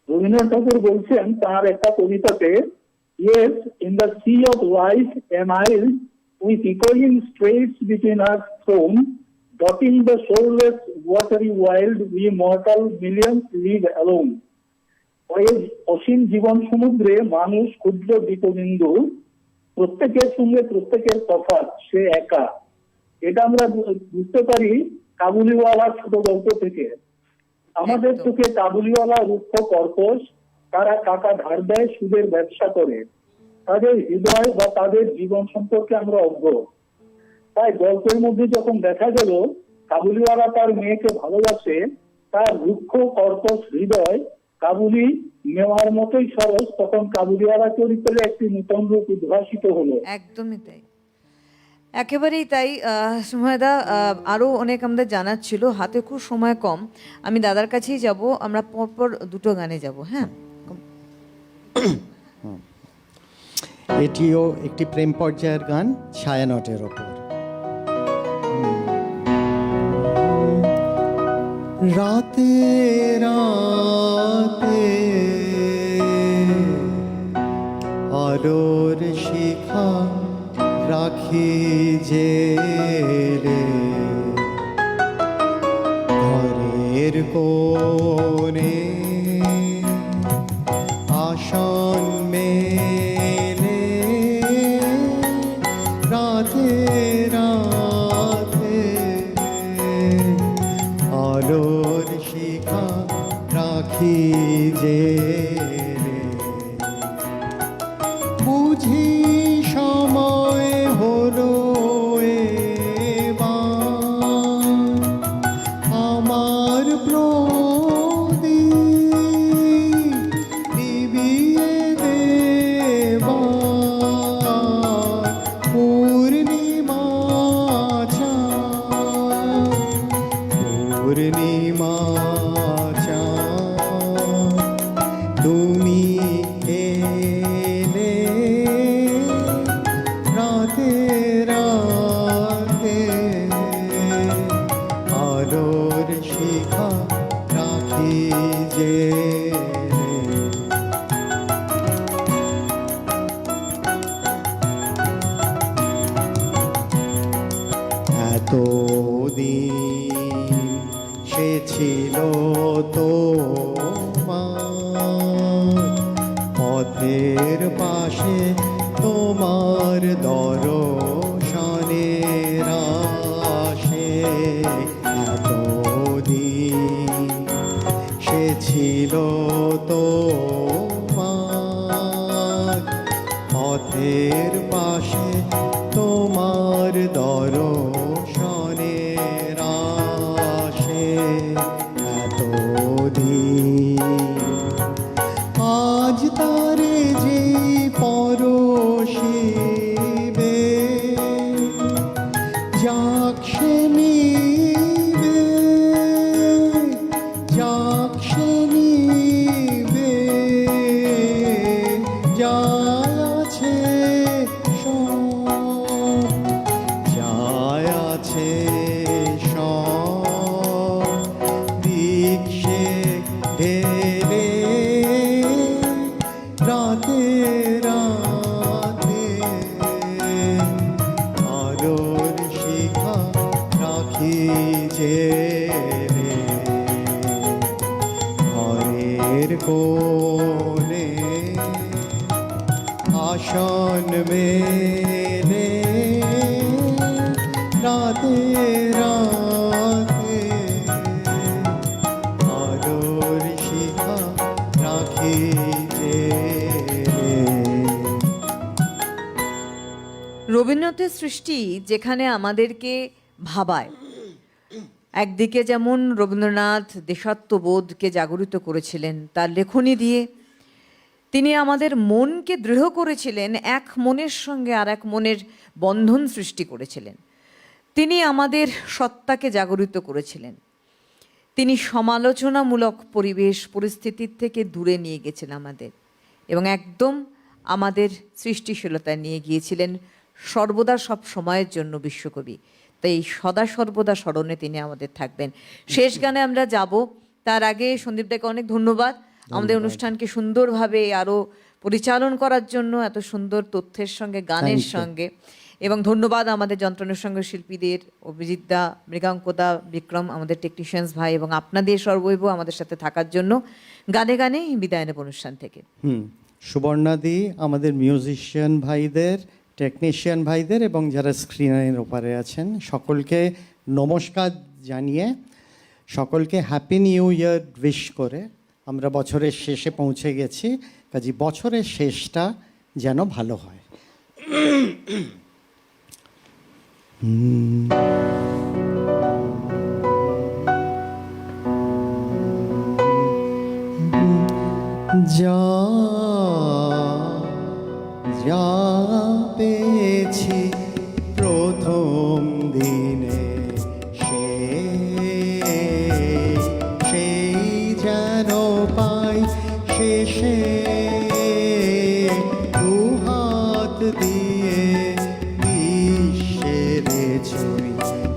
রবীন্দ্রনাথ ঠাকুর বলছেন তার একটা কবিতাতে, "Yes, in the sea of life emiles, with echoing straits between us thrown, dotting the shoreless watery wild, we mortal millions live alone." ওই অসীম জীবন সমুদ্রে মানুষ ক্ষুদ্র দ্বীপবিন্দু, প্রত্যেকের সঙ্গে প্রত্যেকের তফাৎ, সে একা। এটা আমরা বুঝতে পারি কাবুলিওয়ালা ছোট গল্প থেকে। আমাদের চোখে কাবুলিওয়ালা রুক্ষ কর্কশ, তারা টাকা ধার দেয়, সুদের ব্যবসা করে, তাদের হৃদয় বা তাদের জীবন সম্পর্কে আমরা অজ্ঞ। তাই গল্পের মধ্যে যখন দেখা গেল কাবুলিওয়ালা তার মেয়েকে ভালোবাসে, তার রুক্ষ কর্কশ হৃদয় কাবুলি নেওয়ার মতোই সরস, তখন কাবুলিওয়ালা চরিত্রে একটি নূতন রূপ উদ্ভাসিত হলো। একদমই তাই, একেবারেই তাই। সুময়দা, আরও অনেক আমাদের জানার ছিল, হাতে খুব সময় কম। আমি দাদার কাছেই যাব, আমরা পরপর দুটো গানে যাব। হ্যাঁ, এটিও একটি প্রেম পর্যায়ের গান, ছায়ানটের ওপর। রাতে রাতে আলোর শিখা রাখি যে রে, ঘরের কোণে আসন মেলে, রাতে রাতে আলোর শিখা রাখি যে রে, বুঝি সময় হলো এবার আমার প্রদীপ নিভিয়ে দেবার, পূর্ণিমা চাঁদ, পূর্ণিমা চাঁদ, তুমি এলে রাতে রাতে আলোর শিখা রাখি যে রে। এতদিন সে ছিল তোমার পথের পাশে, তোমার দর্শনের আশে। এতদিন সে ছিল তোমার পথের পাশে, তোমার দর্শনের আশে। এতদিন আজ তারে যে পরশিবে, যা যাক সে নিবে, যাক সে নিবে, যা আছে সব, যা আছে সব, দিক সে ঢেলে রাতে রাতে, আলোর শিখা রাখি জেলে, ঘরের কোণে আসন মেলে রাতে রাতে, আলোর শিখা রাখি জেলে। রবীন্দ্রনাথের সৃষ্টি যেখানে আমাদেরকে ভাবায়, একদিকে যেমন রবীন্দ্রনাথ দেশাত্মবোধকে জাগরিত করেছিলেন তার লেখনী দিয়ে, তিনি আমাদের মনকে দৃঢ় করেছিলেন, এক মনের সঙ্গে আর এক মনের বন্ধন সৃষ্টি করেছিলেন। তিনি আমাদের সত্তাকে জাগরিত করেছিলেন। তিনি সমালোচনামূলক পরিবেশ পরিস্থিতির থেকে দূরে নিয়ে গেছেন আমাদের, এবং একদম আমাদের সৃষ্টিশীলতা নিয়ে গিয়েছিলেন সর্বদা সব সময়ের জন্য বিশ্বকবি। তাই সদা সর্বদা স্মরণে তিনি আমাদের থাকবেন। শেষ গানে আমরা যাব, তার আগে সন্দীপদাকে অনেক ধন্যবাদ আমাদের অনুষ্ঠানকে সুন্দরভাবে আরও পরিচালন করার জন্য, এত সুন্দর তথ্যের সঙ্গে গানের সঙ্গে। এবং ধন্যবাদ আমাদের যন্ত্রণার সঙ্গে শিল্পীদের, অভিজিৎদা, মৃগাঙ্কদা, বিক্রম, আমাদের টেকনিশিয়ানস ভাই এবং আপনাদের সর্বৈব আমাদের সাথে থাকার জন্য। গানে গানে বিদায় নেব অনুষ্ঠান থেকে। সুবর্ণাদি, আমাদের মিউজিশিয়ান ভাইদের, টেকনিশিয়ান ভাইদের এবং যারা স্ক্রিনের ওপারে আছেন সকলকে নমস্কার জানিয়ে, সকলকে হ্যাপি নিউ ইয়ার উইশ করে আমরা বছরের শেষে পৌঁছে গেছি। কাজে বছরের শেষটা যেন ভালো হয়। যা যা পেয়েছি প্রথম দিনে, সেই যেন পাই শেষে, দুহাত দিয়ে বিশ্বের ছুঁই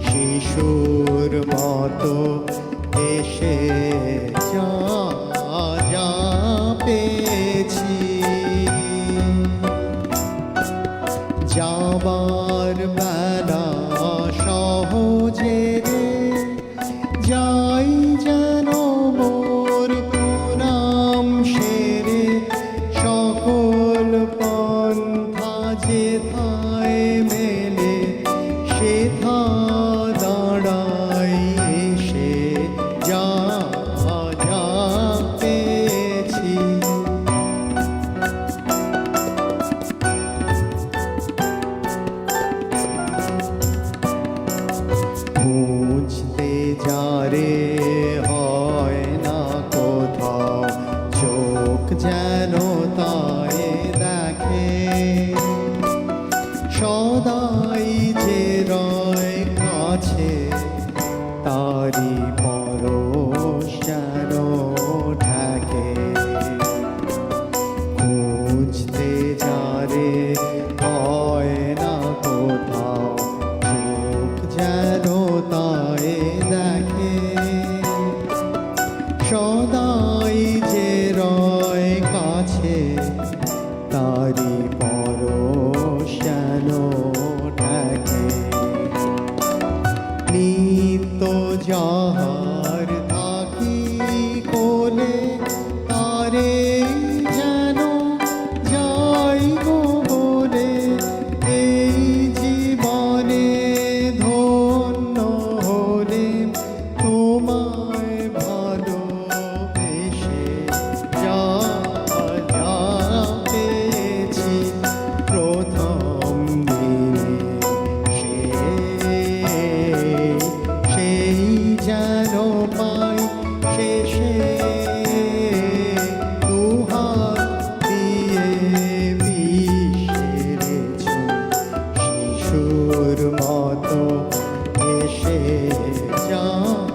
শিশুর মতো এসে, যা যা পেয়েছি যাবার বেলা সহজে রে, যাই যেন মোর প্রণাম সেরে, সকল পন্থা যেথায় মেলে সেথা দাঁড়াই এসে, যা যা পেয়েছি। খুঁজতে যারে হয় না কোথাও, চোখ যেন তাই দেখে, সদাই যে রয় কাছে, তারি পরশ যেন ঢাকে। খুঁজতে যারে হয় না কোথাও, চোখ যেন তাই দেখে, সদাই যে রয় কাছে, তারি পরশ যেন ঢাকে। নিত্য যাহার থাকি কোলে, তারে যেন যাই গো বলে, এই জীবনে ধন্য হলে তোমায় ভালোবেসে, যা যা পেয়েছি প্রথম দিনে, সেই যেন পাই শেষে, দুহাত দিয়ে বিশ্বের ছুঁই শিশুর মতো ভেসে যাবে